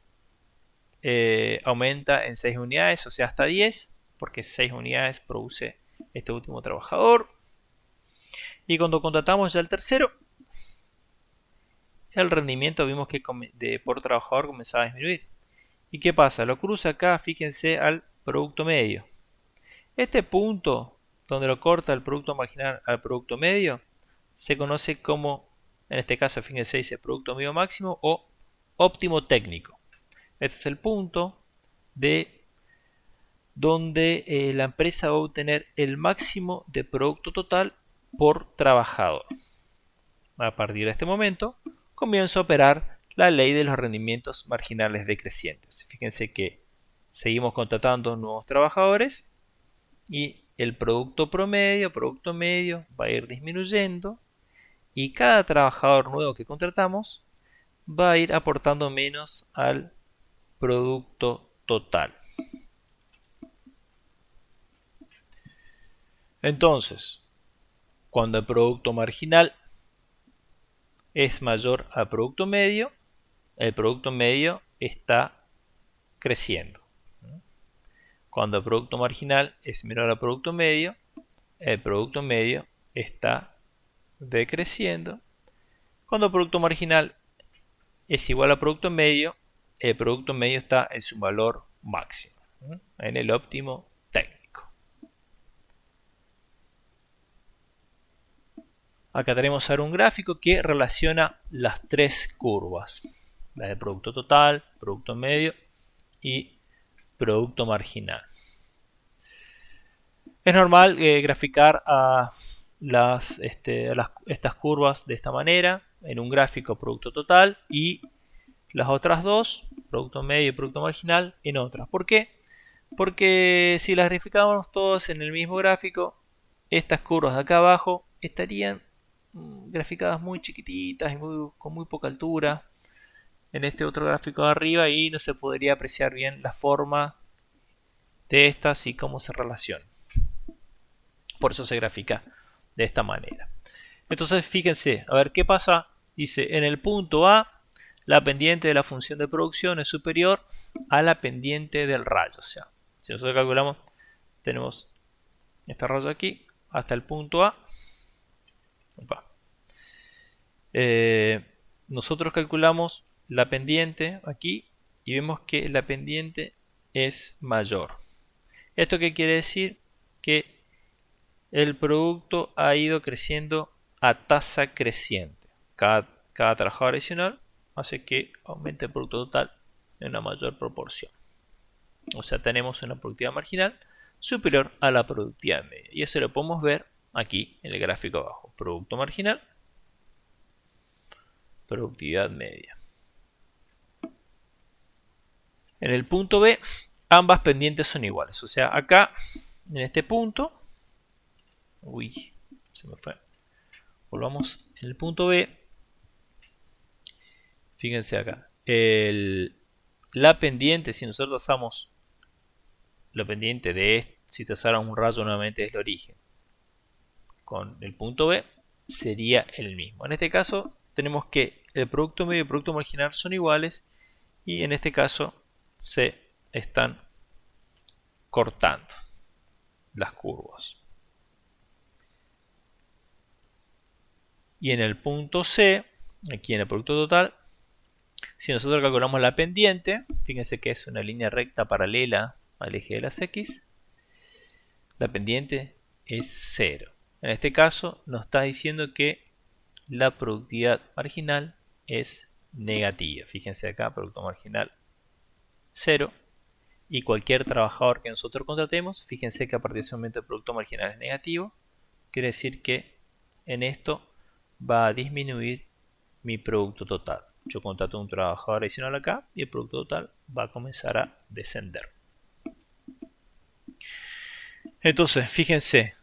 A: aumenta en 6 unidades, o sea hasta 10, porque 6 unidades produce este último trabajador. Y cuando contratamos ya el tercero, el rendimiento vimos que por trabajador comenzaba a disminuir. ¿Y qué pasa? Lo cruza acá, fíjense, al producto medio. Este punto donde lo corta el producto marginal al producto medio se conoce como, en este caso fíjense, dice producto medio máximo o óptimo técnico. Este es el punto de donde la empresa va a obtener el máximo de producto total por trabajador. A partir de este momento comienza a operar la ley de los rendimientos marginales decrecientes. Fíjense que seguimos contratando nuevos trabajadores y el producto promedio, producto medio va a ir disminuyendo y cada trabajador nuevo que contratamos va a ir aportando menos al producto total. Entonces, cuando el producto marginal es mayor al producto medio, el producto medio está creciendo. Cuando el producto marginal es menor al producto medio, el producto medio está decreciendo. Cuando el producto marginal es igual al producto medio, el producto medio está en su valor máximo, en el óptimo técnico. Acá tenemos ahora un gráfico que relaciona las tres curvas, la de producto total, producto medio y producto marginal. Es normal graficar a estas curvas de esta manera, en un gráfico producto total y las otras dos, producto medio y producto marginal, en otras. ¿Por qué? Porque si las graficamos todas en el mismo gráfico, estas curvas de acá abajo estarían graficadas muy chiquititas y con muy poca altura en este otro gráfico de arriba y no se podría apreciar bien la forma de estas y cómo se relacionan. Por eso se grafica de esta manera. Entonces fíjense, a ver qué pasa. Dice, en el punto A, la pendiente de la función de producción es superior a la pendiente del rayo. O sea, si nosotros calculamos, tenemos este rayo aquí hasta el punto A. Nosotros calculamos la pendiente aquí y vemos que la pendiente es mayor. ¿Esto qué quiere decir? Que el producto ha ido creciendo a tasa creciente. Cada trabajador adicional hace que aumente el producto total en una mayor proporción. O sea, tenemos una productividad marginal superior a la productividad media. Y eso lo podemos ver aquí en el gráfico abajo. Producto marginal, productividad media. En el punto B, ambas pendientes son iguales. O sea, acá, en este punto, uy, se me fue. Volvamos en el punto B. Fíjense acá. La pendiente, si nosotros trazamos la pendiente de esto, si trazáramos un rayo nuevamente desde el origen con el punto B, sería el mismo. En este caso, tenemos que el producto medio y el producto marginal son iguales y en este caso se están cortando las curvas. Y en el punto C, aquí en el producto total, si nosotros calculamos la pendiente, fíjense que es una línea recta paralela al eje de las X, la pendiente es 0. En este caso nos está diciendo que la productividad marginal es negativa. Fíjense acá, producto marginal 0. Y cualquier trabajador que nosotros contratemos, fíjense que a partir de ese momento el producto marginal es negativo. Quiere decir que en esto va a disminuir mi producto total. Yo contrato un trabajador adicional acá y el producto total va a comenzar a descender. Entonces, fíjense,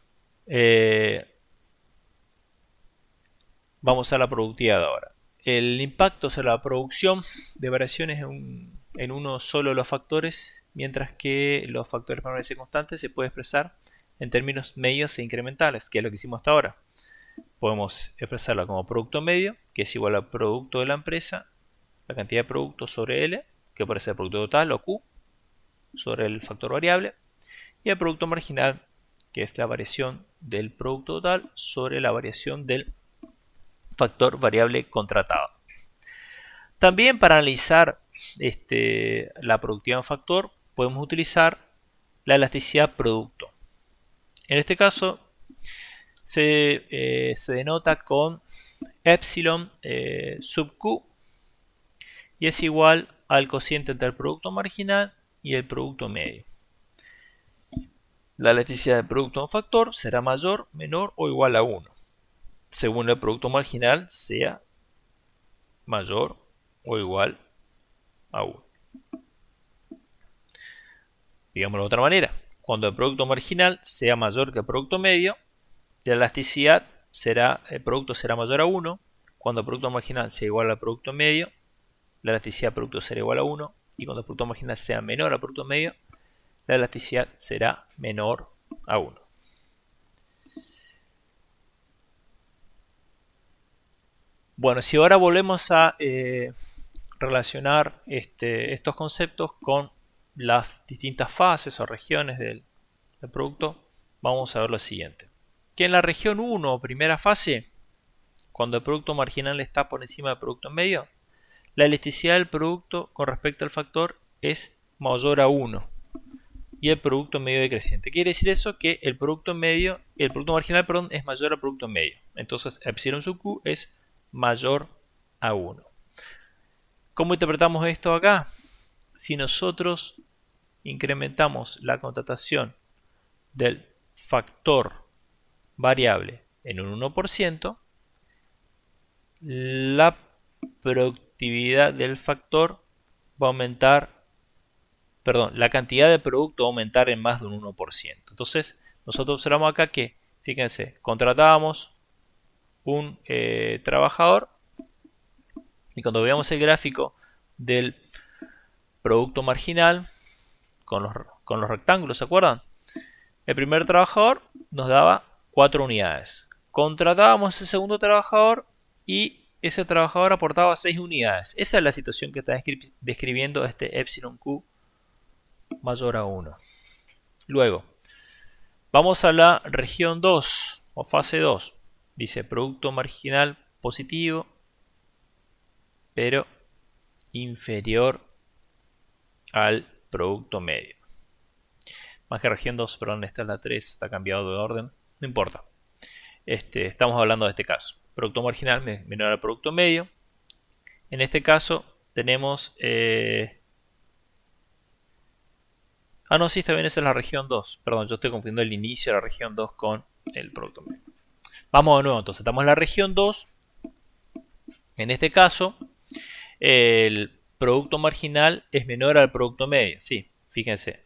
A: vamos a la productividad ahora. El impacto sobre la producción de variaciones en uno solo de los factores, mientras que los factores permanecen constantes, se puede expresar en términos medios e incrementales, que es lo que hicimos hasta ahora. Podemos expresarla como producto medio, que es igual al producto de la empresa, la cantidad de producto sobre L, que puede ser el producto total o Q, sobre el factor variable, y el producto marginal, que es la variación del producto total sobre la variación del factor variable contratado. También para analizar la productividad de un factor podemos utilizar la elasticidad producto. En este caso se denota con epsilon sub q y es igual al cociente entre el producto marginal y el producto medio. La elasticidad del producto de un factor será mayor, menor o igual a 1, según el producto marginal sea mayor o igual a 1. Digámoslo de otra manera, cuando el producto marginal sea mayor que el producto medio, la elasticidad el producto será mayor a 1. Cuando el producto marginal sea igual al producto medio, la elasticidad del producto será igual a 1. Y cuando el producto marginal sea menor al producto medio, la elasticidad será menor a 1. Bueno, si ahora volvemos a relacionar estos conceptos con las distintas fases o regiones del producto, vamos a ver lo siguiente. Que en la región 1, primera fase, cuando el producto marginal está por encima del producto medio, la elasticidad del producto con respecto al factor es mayor a 1 y el producto medio decreciente. Quiere decir eso que el producto marginal, es mayor al producto medio. Entonces epsilon sub q es mayor a 1. ¿Cómo interpretamos esto acá? Si nosotros incrementamos la contratación del factor variable en un 1%, la productividad del factor va a aumentar, la cantidad de producto va a aumentar en más de un 1%. Entonces, nosotros observamos acá que, fíjense, contratábamos un trabajador y cuando veamos el gráfico del producto marginal con los rectángulos, ¿se acuerdan? El primer trabajador nos daba 4 unidades. Contratábamos ese segundo trabajador y ese trabajador aportaba 6 unidades. Esa es la situación que está describiendo este epsilon q mayor a 1. Luego, vamos a la región 2 o fase 2. Dice producto marginal positivo, pero inferior al producto medio. Más que región 2, perdón, esta es la 3, está cambiado de orden, no importa. Estamos hablando de este caso. Producto marginal menor al producto medio. En este caso tenemos... no, sí, está bien, esa es la región 2. Perdón, yo estoy confundiendo el inicio de la región 2 con el producto medio. Vamos de nuevo, entonces, estamos en la región 2. En este caso, el producto marginal es menor al producto medio. Sí, fíjense.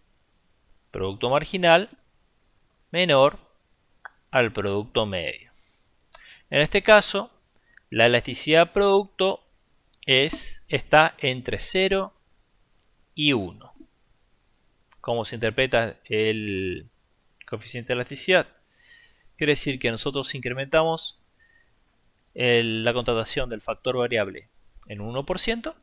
A: Producto marginal menor al producto medio. En este caso, la elasticidad producto está entre 0 y 1. ¿Cómo se interpreta el coeficiente de elasticidad? Quiere decir que nosotros incrementamos la contratación del factor variable en 1%,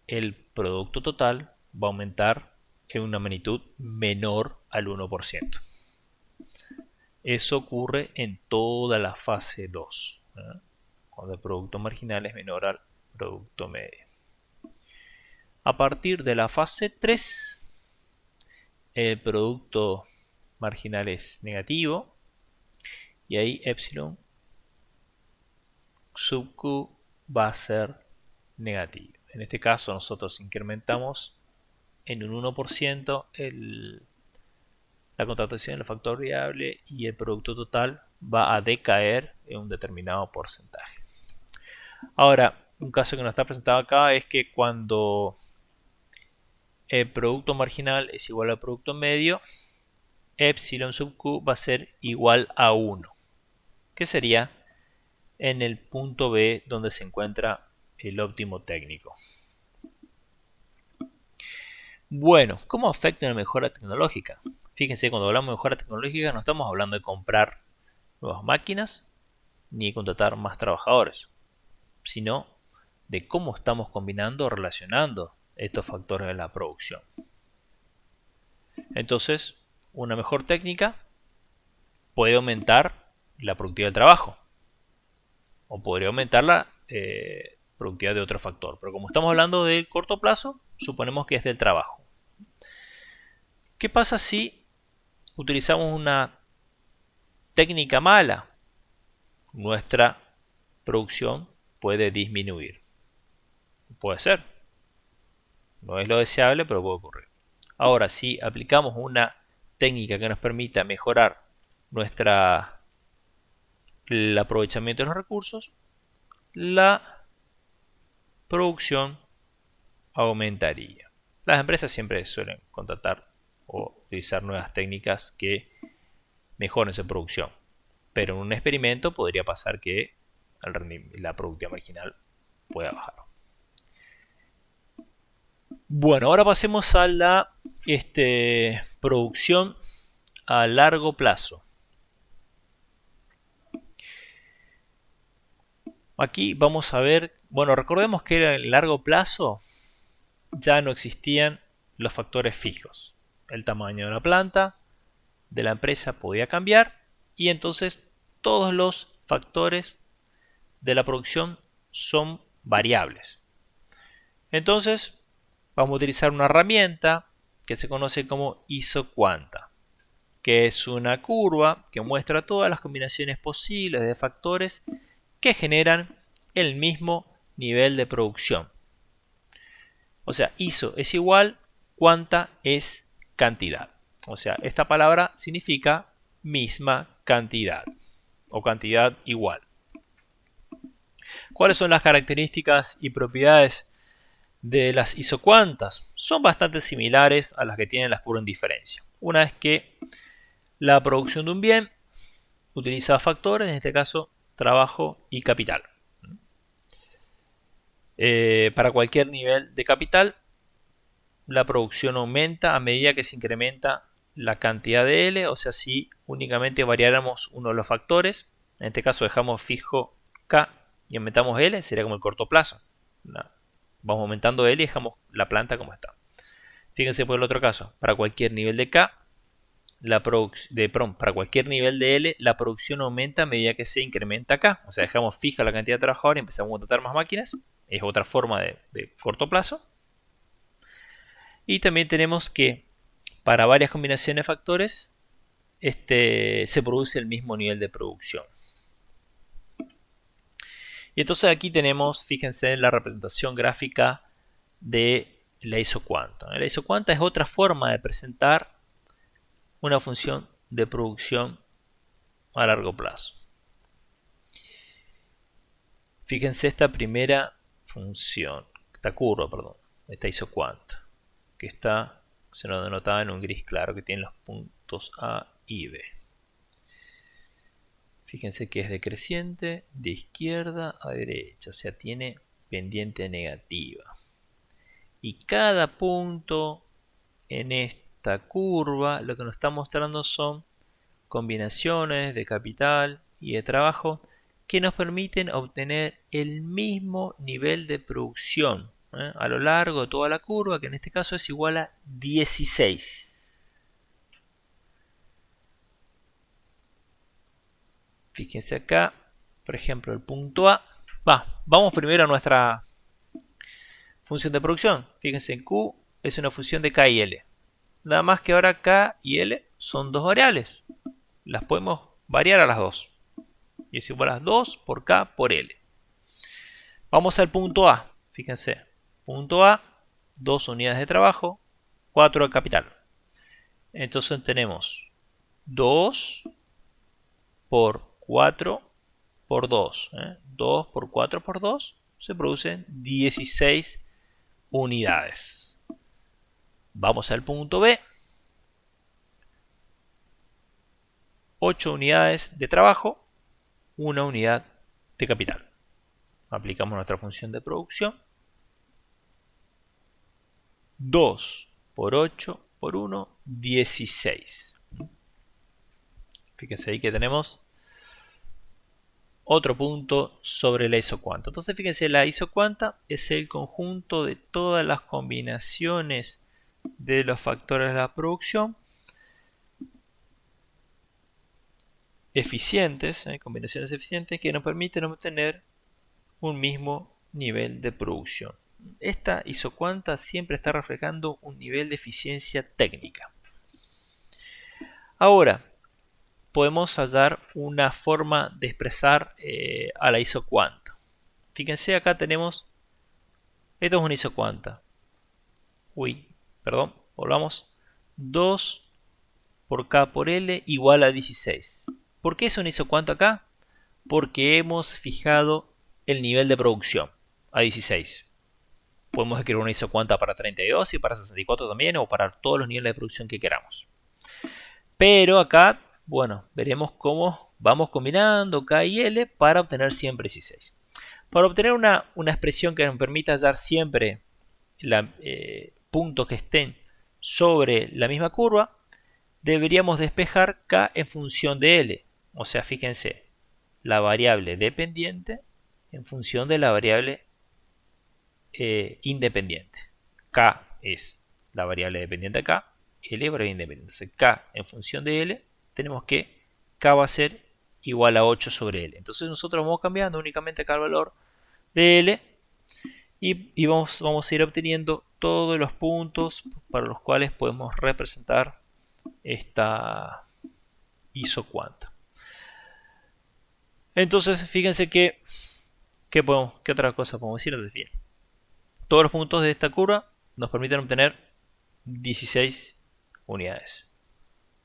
A: el producto total va a aumentar en una magnitud menor al 1%. Eso ocurre en toda la fase 2. ¿eh? Cuando el producto marginal es menor al producto medio. A partir de la fase 3, el producto marginal es negativo y ahí epsilon sub q va a ser negativo. En este caso nosotros incrementamos en un 1% la contratación del factor variable y el producto total va a decaer en un determinado porcentaje. Ahora, un caso que nos está presentado acá es que cuando el producto marginal es igual al producto medio, epsilon sub q va a ser igual a 1, que sería en el punto B donde se encuentra el óptimo técnico. Bueno, ¿cómo afecta la mejora tecnológica? Fíjense, cuando hablamos de mejora tecnológica no estamos hablando de comprar nuevas máquinas ni contratar más trabajadores, sino de cómo estamos combinando o relacionando estos factores de la producción. Entonces, una mejor técnica puede aumentar la productividad del trabajo o podría aumentar la productividad de otro factor, pero como estamos hablando de corto plazo, suponemos que es del trabajo. ¿Qué pasa si utilizamos una técnica mala? Nuestra producción puede disminuir. Puede ser. No es lo deseable, pero puede ocurrir. Ahora, si aplicamos una técnica que nos permita mejorar el aprovechamiento de los recursos, la producción aumentaría. Las empresas siempre suelen contratar o utilizar nuevas técnicas que mejoren su producción, pero en un experimento podría pasar que la productividad marginal pueda bajar. Bueno, ahora pasemos a la producción a largo plazo. Aquí vamos a ver, bueno, recordemos que a largo plazo ya no existían los factores fijos. El tamaño de la planta, de la empresa podía cambiar y entonces todos los factores de la producción son variables. Entonces vamos a utilizar una herramienta que se conoce como isocuanta, que es una curva que muestra todas las combinaciones posibles de factores que generan el mismo nivel de producción. O sea, iso es igual, cuanta es cantidad. O sea, esta palabra significa misma cantidad o cantidad igual. ¿Cuáles son las características y propiedades de las isocuantas? Son bastante similares a las que tienen las curvas en diferencia. Una es que la producción de un bien utiliza factores, en este caso trabajo y capital. Para cualquier nivel de capital, la producción aumenta a medida que se incrementa la cantidad de L, o sea, si únicamente variáramos uno de los factores, en este caso dejamos fijo K y aumentamos L, sería como el corto plazo. Vamos aumentando L y dejamos la planta como está. Fíjense por el otro caso, para cualquier nivel de K, para cualquier nivel de L, la producción aumenta a medida que se incrementa K. O sea, dejamos fija la cantidad de trabajadores y empezamos a contratar más máquinas. Es otra forma de corto plazo. Y también tenemos que para varias combinaciones de factores se produce el mismo nivel de producción. Y entonces aquí tenemos, fíjense en la representación gráfica de la isocuanta. La isocuanta es otra forma de presentar una función de producción a largo plazo. Fíjense esta primera función, esta curva, perdón, esta isocuanta, que está, se nos denotaba en un gris claro, que tiene los puntos A y B. Fíjense que es decreciente de izquierda a derecha, o sea, tiene pendiente negativa. Y cada punto en esta curva lo que nos está mostrando son combinaciones de capital y de trabajo que nos permiten obtener el mismo nivel de producción a lo largo de toda la curva, que en este caso es igual a 16. Fíjense acá por ejemplo, el punto A. Vamos primero a nuestra función de producción. Fíjense, Q es una función de K y L. Nada más que ahora K y L son dos variables. Las podemos variar a las dos. Y es igual a 2 por K por L. Vamos al punto A. Fíjense, punto A, 2 unidades de trabajo, 4 de capital. Entonces tenemos 2 por 4 por 2. 2 por 4 por 2 se producen 16 unidades. Vamos al punto B. 8 unidades de trabajo, 1 unidad de capital. Aplicamos nuestra función de producción. 2 por 8 por 1, 16. Fíjense ahí que tenemos otro punto sobre la isocuanta. Entonces fíjense, la isocuanta es el conjunto de todas las combinaciones de los factores de la producción eficientes, combinaciones eficientes que nos permiten obtener un mismo nivel de producción. Esta isocuanta siempre está reflejando un nivel de eficiencia técnica. Ahora, podemos hallar una forma de expresar a la isocuanta. Fíjense, acá tenemos, esto es una isocuanta. Volvamos. 2 por K por L igual a 16. ¿Por qué es una isocuanta acá? Porque hemos fijado el nivel de producción a 16. Podemos escribir una isocuanta para 32 y para 64 también, o para todos los niveles de producción que queramos. Pero acá, bueno, veremos cómo vamos combinando K y L para obtener siempre 16. Para obtener una expresión que nos permita hallar siempre puntos que estén sobre la misma curva, deberíamos despejar K en función de L. O sea, fíjense, la variable dependiente en función de la variable independiente. K es la variable dependiente acá, L variable independiente. Entonces K en función de L, tenemos que K va a ser igual a 8 sobre L. Entonces nosotros vamos cambiando únicamente acá el valor de L y vamos a ir obteniendo todos los puntos para los cuales podemos representar esta isocuanta. Entonces fíjense ¿qué otra cosa podemos decir? Entonces, bien, todos los puntos de esta curva nos permiten obtener 16 unidades.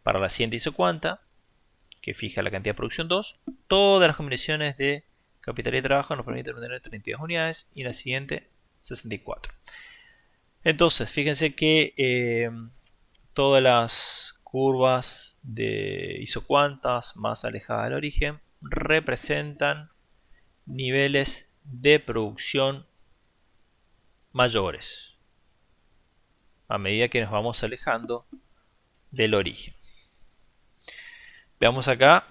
A: Para la siguiente isocuanta, que fija la cantidad de producción 2, todas las combinaciones de capital y trabajo nos permiten obtener 32 unidades y la siguiente 64. Entonces, fíjense que todas las curvas de isocuantas más alejadas del origen representan niveles de producción mayores a medida que nos vamos alejando del origen. Veamos acá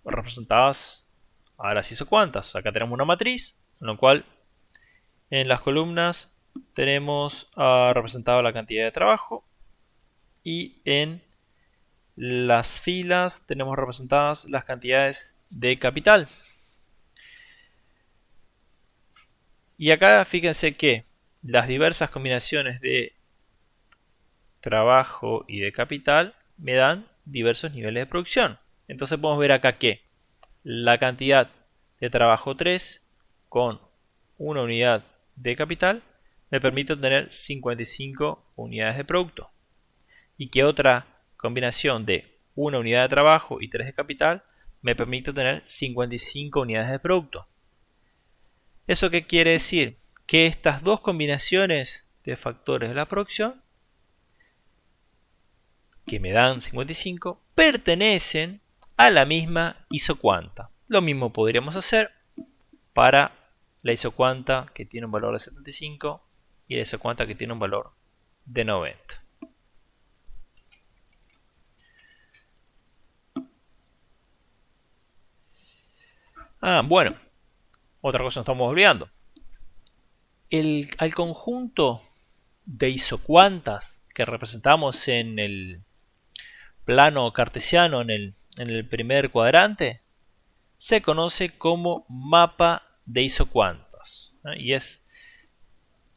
A: representadas a las isocuantas. Acá tenemos una matriz en la cual en las columnas tenemos representado la cantidad de trabajo y en las filas tenemos representadas las cantidades de capital. Y acá fíjense que las diversas combinaciones de trabajo y de capital me dan diversos niveles de producción. Entonces podemos ver acá que la cantidad de trabajo 3 con una unidad de capital me permite obtener 55 unidades de producto. Y que otra combinación de una unidad de trabajo y 3 de capital me permite obtener 55 unidades de producto. ¿Eso qué quiere decir? Que estas dos combinaciones de factores de la producción, que me dan 55, pertenecen a la misma isocuanta. Lo mismo podríamos hacer para la isocuanta que tiene un valor de 75 y la isocuanta que tiene un valor de 90. Bueno, otra cosa nos estamos olvidando. Al conjunto de isocuantas que representamos en el plano cartesiano en el primer cuadrante, se conoce como mapa de isocuantas, ¿no? Y es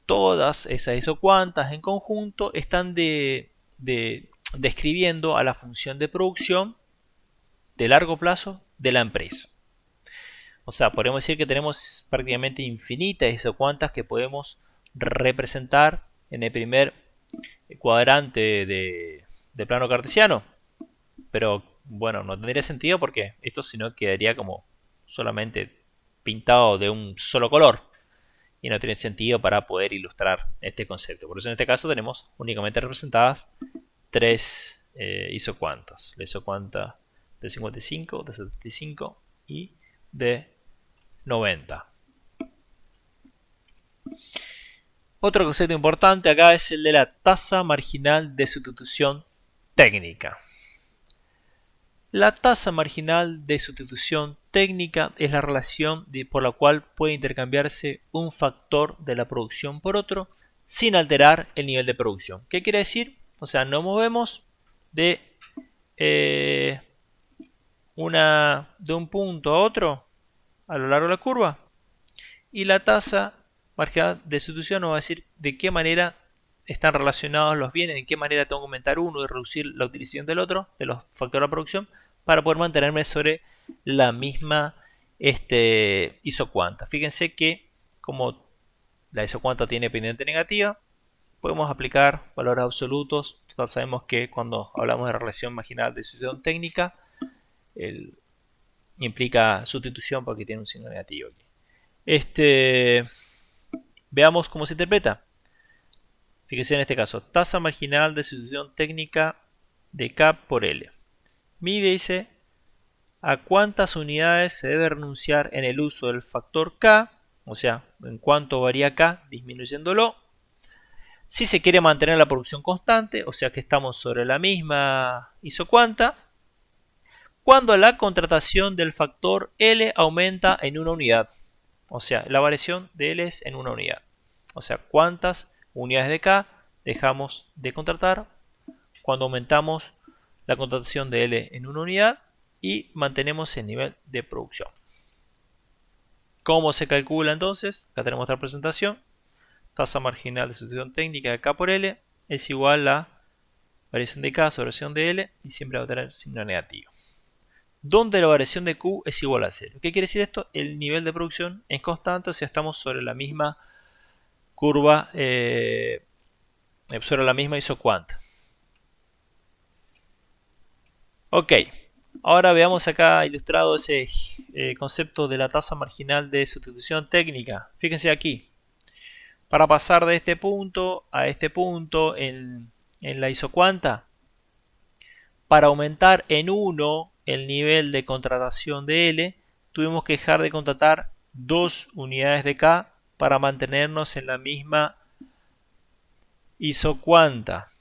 A: todas esas isocuantas en conjunto están describiendo a la función de producción de largo plazo de la empresa. O sea, podemos decir que tenemos prácticamente infinitas isocuantas que podemos representar en el primer cuadrante de plano cartesiano. Pero bueno, no tendría sentido porque esto si no quedaría como solamente pintado de un solo color y no tiene sentido para poder ilustrar este concepto. Por eso en este caso tenemos únicamente representadas tres isocuantas. La isocuanta de 55, de 75 y de 90. Otro concepto importante acá es el de la tasa marginal de sustitución técnica. La tasa marginal de sustitución técnica es la relación por la cual puede intercambiarse un factor de la producción por otro sin alterar el nivel de producción. ¿Qué quiere decir? O sea, nos movemos de un punto a otro a lo largo de la curva y la tasa marginal de sustitución nos va a decir de qué manera están relacionados los bienes, de qué manera tengo que aumentar uno y reducir la utilización del otro, de los factores de la producción, para poder mantenerme sobre la misma isocuanta. Fíjense que como la isocuanta tiene pendiente negativa, podemos aplicar valores absolutos. Total, sabemos que cuando hablamos de relación marginal de sustitución técnica, implica sustitución porque tiene un signo negativo aquí. Veamos cómo se interpreta. Fíjense en este caso, tasa marginal de sustitución técnica de K por L. Mide, dice, a cuántas unidades se debe renunciar en el uso del factor K, o sea, en cuánto varía K, disminuyéndolo. Si se quiere mantener la producción constante, o sea que estamos sobre la misma isocuanta, cuando la contratación del factor L aumenta en una unidad. O sea, la variación de L es en una unidad. O sea, cuántas unidades de K dejamos de contratar cuando aumentamos la contratación de L en una unidad y mantenemos el nivel de producción. ¿Cómo se calcula entonces? Acá tenemos otra presentación. Tasa marginal de sustitución técnica de K por L es igual a variación de K sobre variación de L y siempre va a tener signo negativo. Donde la variación de Q es igual a 0. ¿Qué quiere decir esto? El nivel de producción es constante, o sea, estamos sobre la misma curva, sobre la misma isocuanta. Ok, ahora veamos acá ilustrado ese concepto de la tasa marginal de sustitución técnica. Fíjense aquí, para pasar de este punto a este punto en la isocuanta, para aumentar en 1 el nivel de contratación de L, tuvimos que dejar de contratar 2 unidades de K para mantenernos en la misma isocuanta.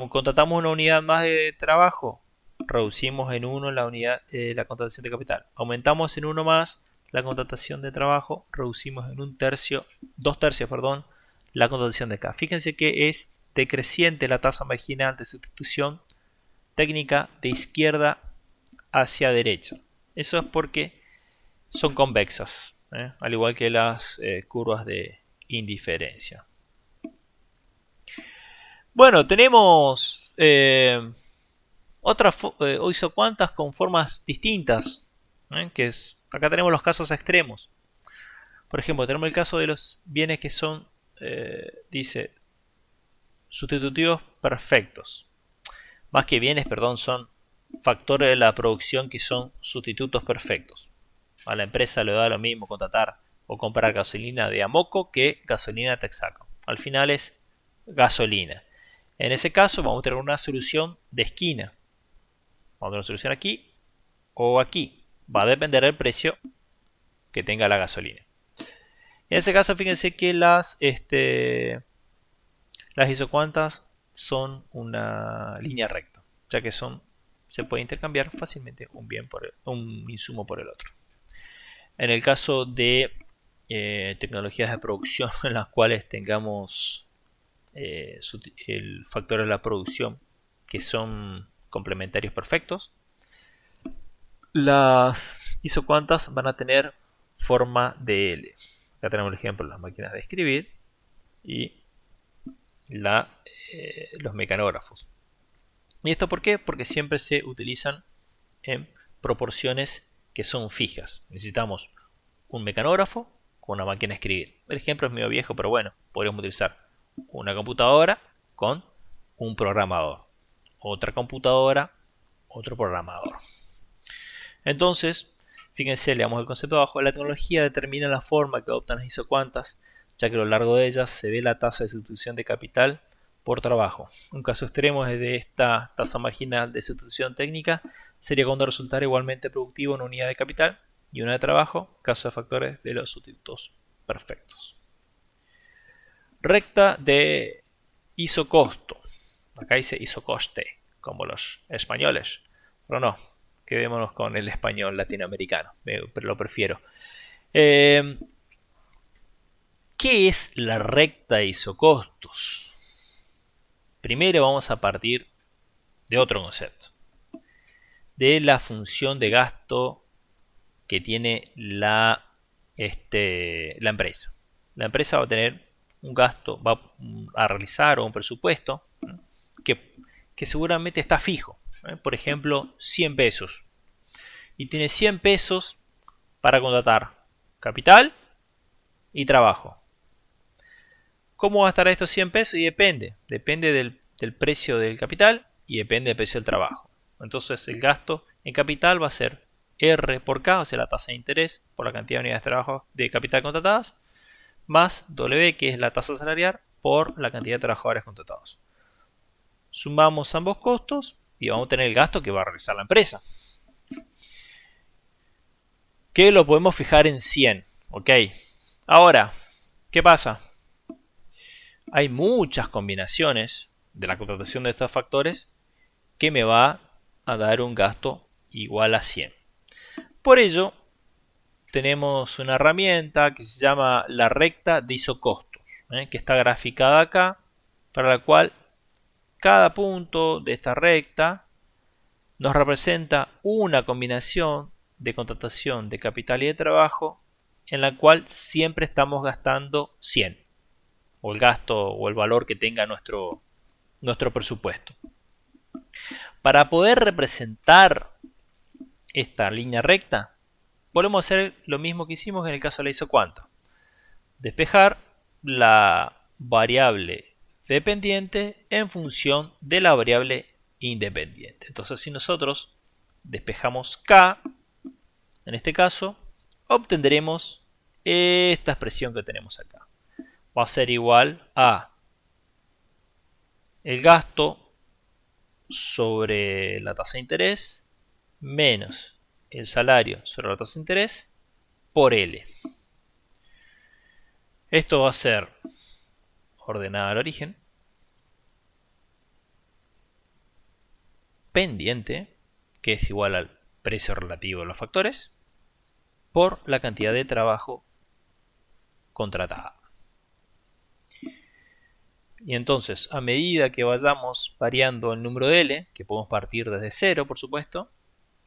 A: Contratamos una unidad más de trabajo, reducimos en 1 la unidad la contratación de capital. Aumentamos en 1 más la contratación de trabajo, reducimos en 2 tercios, la contratación de K. Fíjense que es decreciente la tasa marginal de sustitución técnica de izquierda hacia derecha. Eso es porque son convexas, al igual que las curvas de indiferencia. Bueno, tenemos otras isocuantas con formas distintas, acá tenemos los casos extremos. Por ejemplo, tenemos el caso de los bienes que son, dice, sustitutivos perfectos. Más que bienes, perdón, son factores de la producción que son sustitutos perfectos. A la empresa le da lo mismo contratar o comprar gasolina de Amoco que gasolina de Texaco. Al final es gasolina. En ese caso vamos a tener una solución de esquina. Vamos a tener una solución aquí o aquí. Va a depender del precio que tenga la gasolina. En ese caso, fíjense que las isocuantas son una línea recta, ya que se puede intercambiar fácilmente un insumo por el otro. En el caso de tecnologías de producción en las cuales tengamos el factor de la producción que son complementarios perfectos, Las isocuantas van a tener forma de L. Acá tenemos el ejemplo de las máquinas de escribir y los mecanógrafos. ¿Y esto por qué? Porque siempre se utilizan en proporciones que son fijas. Necesitamos un mecanógrafo con una máquina de escribir. El ejemplo es medio viejo, pero bueno, podríamos utilizar una computadora con un programador. Otra computadora, otro programador. Entonces, fíjense, leamos el concepto abajo. La tecnología determina la forma que adoptan las isocuantas, ya que a lo largo de ellas se ve la tasa de sustitución de capital por trabajo. Un caso extremo de esta tasa marginal de sustitución técnica sería cuando resultara igualmente productivo una unidad de capital y una de trabajo, caso de factores de los sustitutos perfectos. Recta de isocosto. Acá dice isocoste, como los españoles, pero no, quedémonos con el español latinoamericano, pero lo prefiero. ¿Qué es la recta de isocostos? Primero vamos a partir de otro concepto, de la función de gasto que tiene la empresa. La empresa va a tener un gasto, va a realizar un presupuesto que seguramente está fijo. Por ejemplo, 100 pesos. Y tiene 100 pesos para contratar capital y trabajo. ¿Cómo va a estar estos 100 pesos? Y depende. Depende del precio del capital y depende del precio del trabajo. Entonces el gasto en capital va a ser R por K, o sea la tasa de interés por la cantidad de unidades de trabajo de capital contratadas, más W, que es la tasa salarial, por la cantidad de trabajadores contratados. Sumamos ambos costos y vamos a tener el gasto que va a realizar la empresa, que lo podemos fijar en 100. Ok. Ahora, ¿qué pasa? Hay muchas combinaciones de la contratación de estos factores que me va a dar un gasto igual a 100. Por ello, tenemos una herramienta que se llama la recta de isocostos, que está graficada acá, para la cual cada punto de esta recta nos representa una combinación de contratación de capital y de trabajo en la cual siempre estamos gastando 100, o el gasto o el valor que tenga nuestro presupuesto. Para poder representar esta línea recta, podemos hacer lo mismo que hicimos en el caso de la isocuanta. Despejar la variable dependiente en función de la variable independiente. Entonces, si nosotros despejamos K, en este caso, obtendremos esta expresión que tenemos acá. Va a ser igual a el gasto sobre la tasa de interés menos el salario sobre la tasa de interés por L. Esto va a ser ordenada al origen, pendiente, que es igual al precio relativo de los factores, por la cantidad de trabajo contratada. Y entonces, a medida que vayamos variando el número de L, que podemos partir desde 0, por supuesto,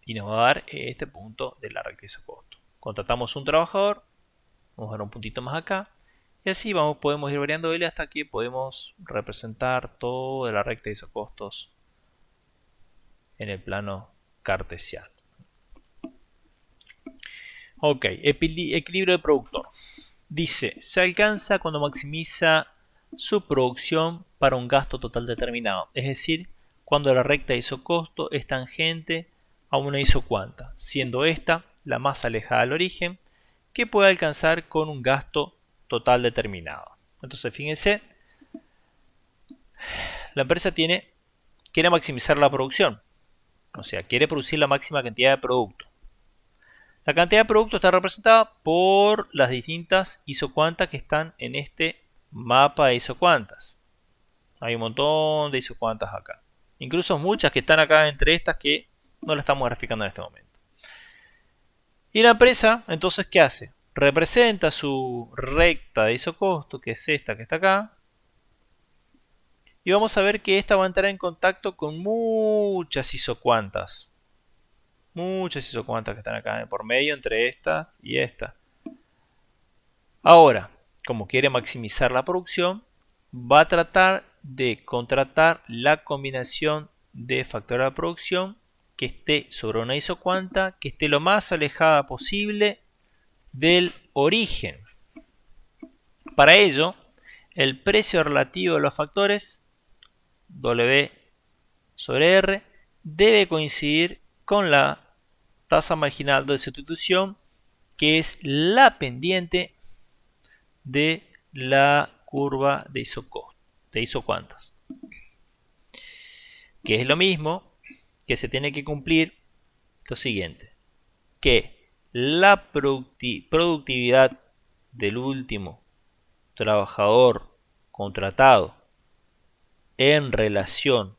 A: y nos va a dar este punto de la recta de isocosto. Contratamos un trabajador, vamos a dar un puntito más acá, y así podemos ir variando L hasta que podemos representar toda la recta de isocostos en el plano cartesiano. Ok, equilibrio de productor. Dice, se alcanza cuando maximiza su producción para un gasto total determinado, es decir, cuando la recta de isocosto es tangente a una isocuanta, siendo esta la más alejada del origen, que puede alcanzar con un gasto total determinado. Entonces, fíjense, la empresa quiere maximizar la producción, o sea, quiere producir la máxima cantidad de producto. La cantidad de producto está representada por las distintas isocuantas que están en este mapa de isocuantas. Hay un montón de isocuantas acá. Incluso muchas que están acá entre estas que no las estamos graficando en este momento. Y la empresa, entonces, ¿qué hace? Representa su recta de isocosto, que es esta que está acá. Y vamos a ver que esta va a entrar en contacto con muchas isocuantas. muchas isocuantas que están acá por medio entre esta y esta. Ahora, como quiere maximizar la producción, va a tratar de contratar la combinación de factor de producción que esté sobre una isocuanta que esté lo más alejada posible del origen. Para ello, el precio relativo de los factores W sobre R debe coincidir con la tasa marginal de sustitución, que es la pendiente de la curva de isocuantas, que es lo mismo que se tiene que cumplir lo siguiente, que la productividad del último trabajador contratado en relación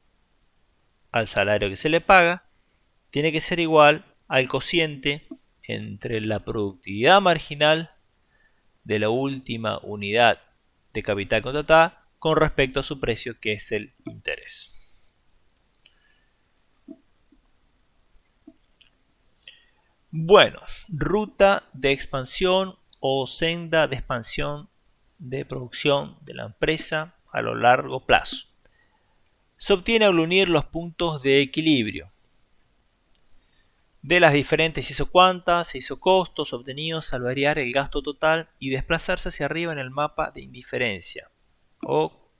A: al salario que se le paga tiene que ser igual al cociente entre la productividad marginal de la última unidad de capital contratada con respecto a su precio, que es el interés. Bueno, ruta de expansión o senda de expansión de producción de la empresa a lo largo plazo. Se obtiene al unir los puntos de equilibrio de las diferentes isocuantas e isocostos obtenidos al variar el gasto total y desplazarse hacia arriba en el mapa de indiferencia. O,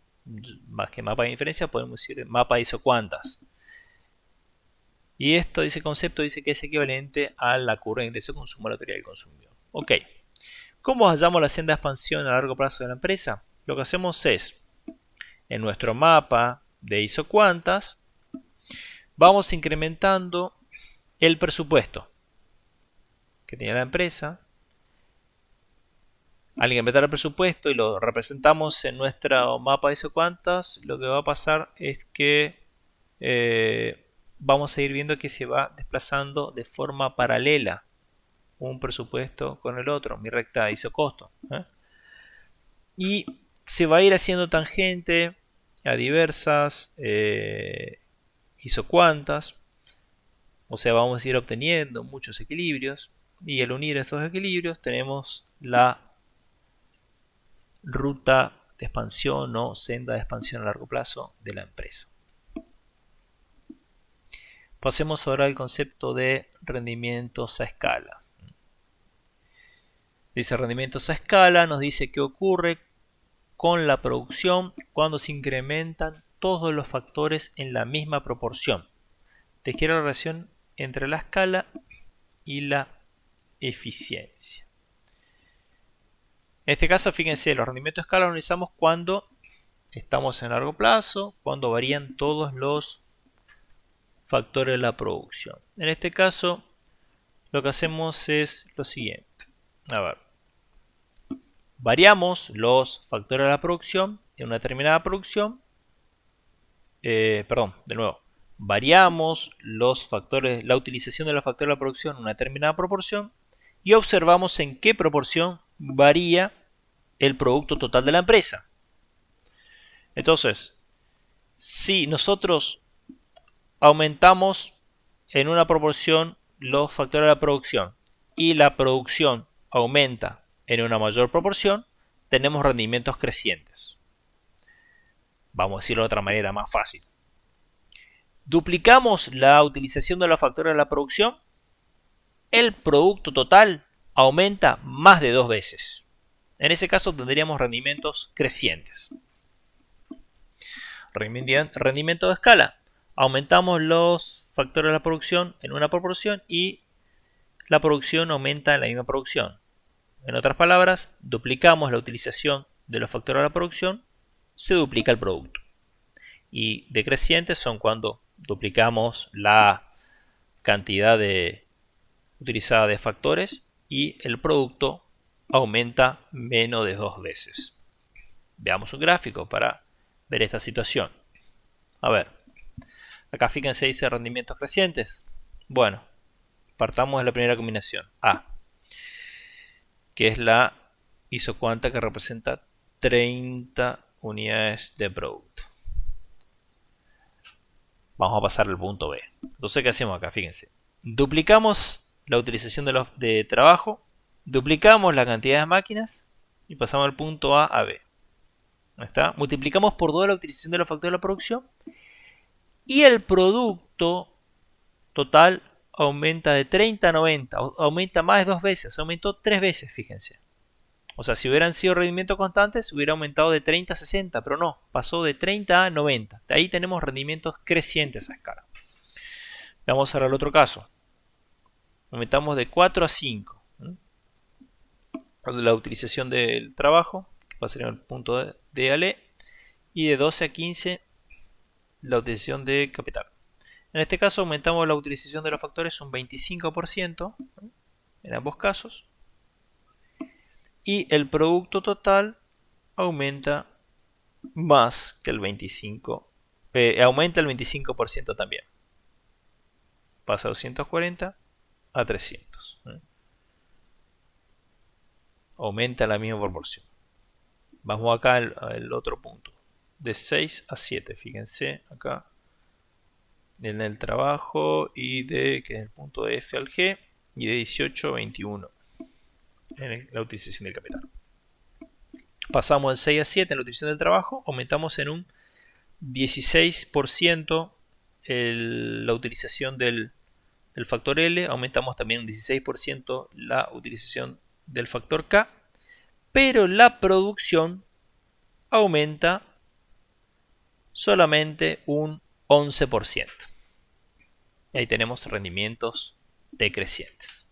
A: más que mapa de indiferencia, podemos decir mapa de isocuantas. Y ese concepto dice que es equivalente a la curva de ingreso-consumo a la teoría del consumidor. Ok. ¿Cómo hallamos la senda de expansión a largo plazo de la empresa? Lo que hacemos es, en nuestro mapa de isocuantas, vamos incrementando el presupuesto que tiene la empresa. Al incrementar el presupuesto y lo representamos en nuestro mapa de isocuantas, lo que va a pasar es que vamos a ir viendo que se va desplazando de forma paralela un presupuesto con el otro, mi recta de isocosto. Y se va a ir haciendo tangente a diversas isocuantas. O sea, vamos a ir obteniendo muchos equilibrios y al unir estos equilibrios tenemos la ruta de expansión o senda de expansión a largo plazo de la empresa. Pasemos ahora al concepto de rendimientos a escala. Dice rendimientos a escala, nos dice qué ocurre con la producción cuando se incrementan todos los factores en la misma proporción. Describe la relación entre la escala y la eficiencia. En este caso, fíjense, los rendimientos a escala los analizamos cuando estamos en largo plazo, cuando varían todos los factores de la producción. En este caso, lo que hacemos es lo siguiente. A ver, variamos los factores de la producción en una determinada producción. Variamos los factores, la utilización de los factores de la producción en una determinada proporción y observamos en qué proporción varía el producto total de la empresa. Entonces, si nosotros aumentamos en una proporción los factores de la producción y la producción aumenta en una mayor proporción, tenemos rendimientos crecientes. Vamos a decirlo de otra manera más fácil. Duplicamos la utilización de los factores de la producción, el producto total aumenta más de 2 veces. En ese caso tendríamos rendimientos crecientes. Rendimiento de escala. Aumentamos los factores de la producción en una proporción y la producción aumenta en la misma producción. En otras palabras, duplicamos la utilización de los factores de la producción, se duplica el producto. Y decrecientes son cuando duplicamos la cantidad utilizada de factores y el producto aumenta menos de 2 veces. Veamos un gráfico para ver esta situación. A ver, acá fíjense, dice rendimientos crecientes. Bueno, partamos de la primera combinación, A, que es la isocuanta que representa 30 unidades de producto. Vamos a pasar al punto B. Entonces, ¿qué hacemos acá? Fíjense. Duplicamos la utilización de trabajo, duplicamos la cantidad de máquinas y pasamos al punto A B. ¿Ahí está? Multiplicamos por 2 la utilización de los factores de la producción y el producto total aumenta de 30 a 90, aumenta más de 2 veces, aumentó 3 veces, fíjense. O sea, si hubieran sido rendimientos constantes, hubiera aumentado de 30 a 60, pero no, pasó de 30 a 90. De ahí tenemos rendimientos crecientes a escala. Vamos ahora al otro caso. Aumentamos de 4 a 5. La utilización del trabajo, que pasaría al punto D a E, y de 12 a 15 la utilización de capital. En este caso aumentamos la utilización de los factores un 25% en ambos casos. Y el producto total aumenta más que el 25%. Aumenta el 25% también. Pasa de 240 a 300. Aumenta la misma proporción. Vamos acá al otro punto. De 6 a 7. Fíjense acá. En el trabajo y que es el punto de F al G. Y de 18 a 21. En la utilización del capital. Pasamos de 6 a 7 en la utilización del trabajo. Aumentamos en un 16% la utilización del factor L. Aumentamos también un 16% la utilización del factor K. Pero la producción aumenta solamente un 11%. Y ahí tenemos rendimientos decrecientes.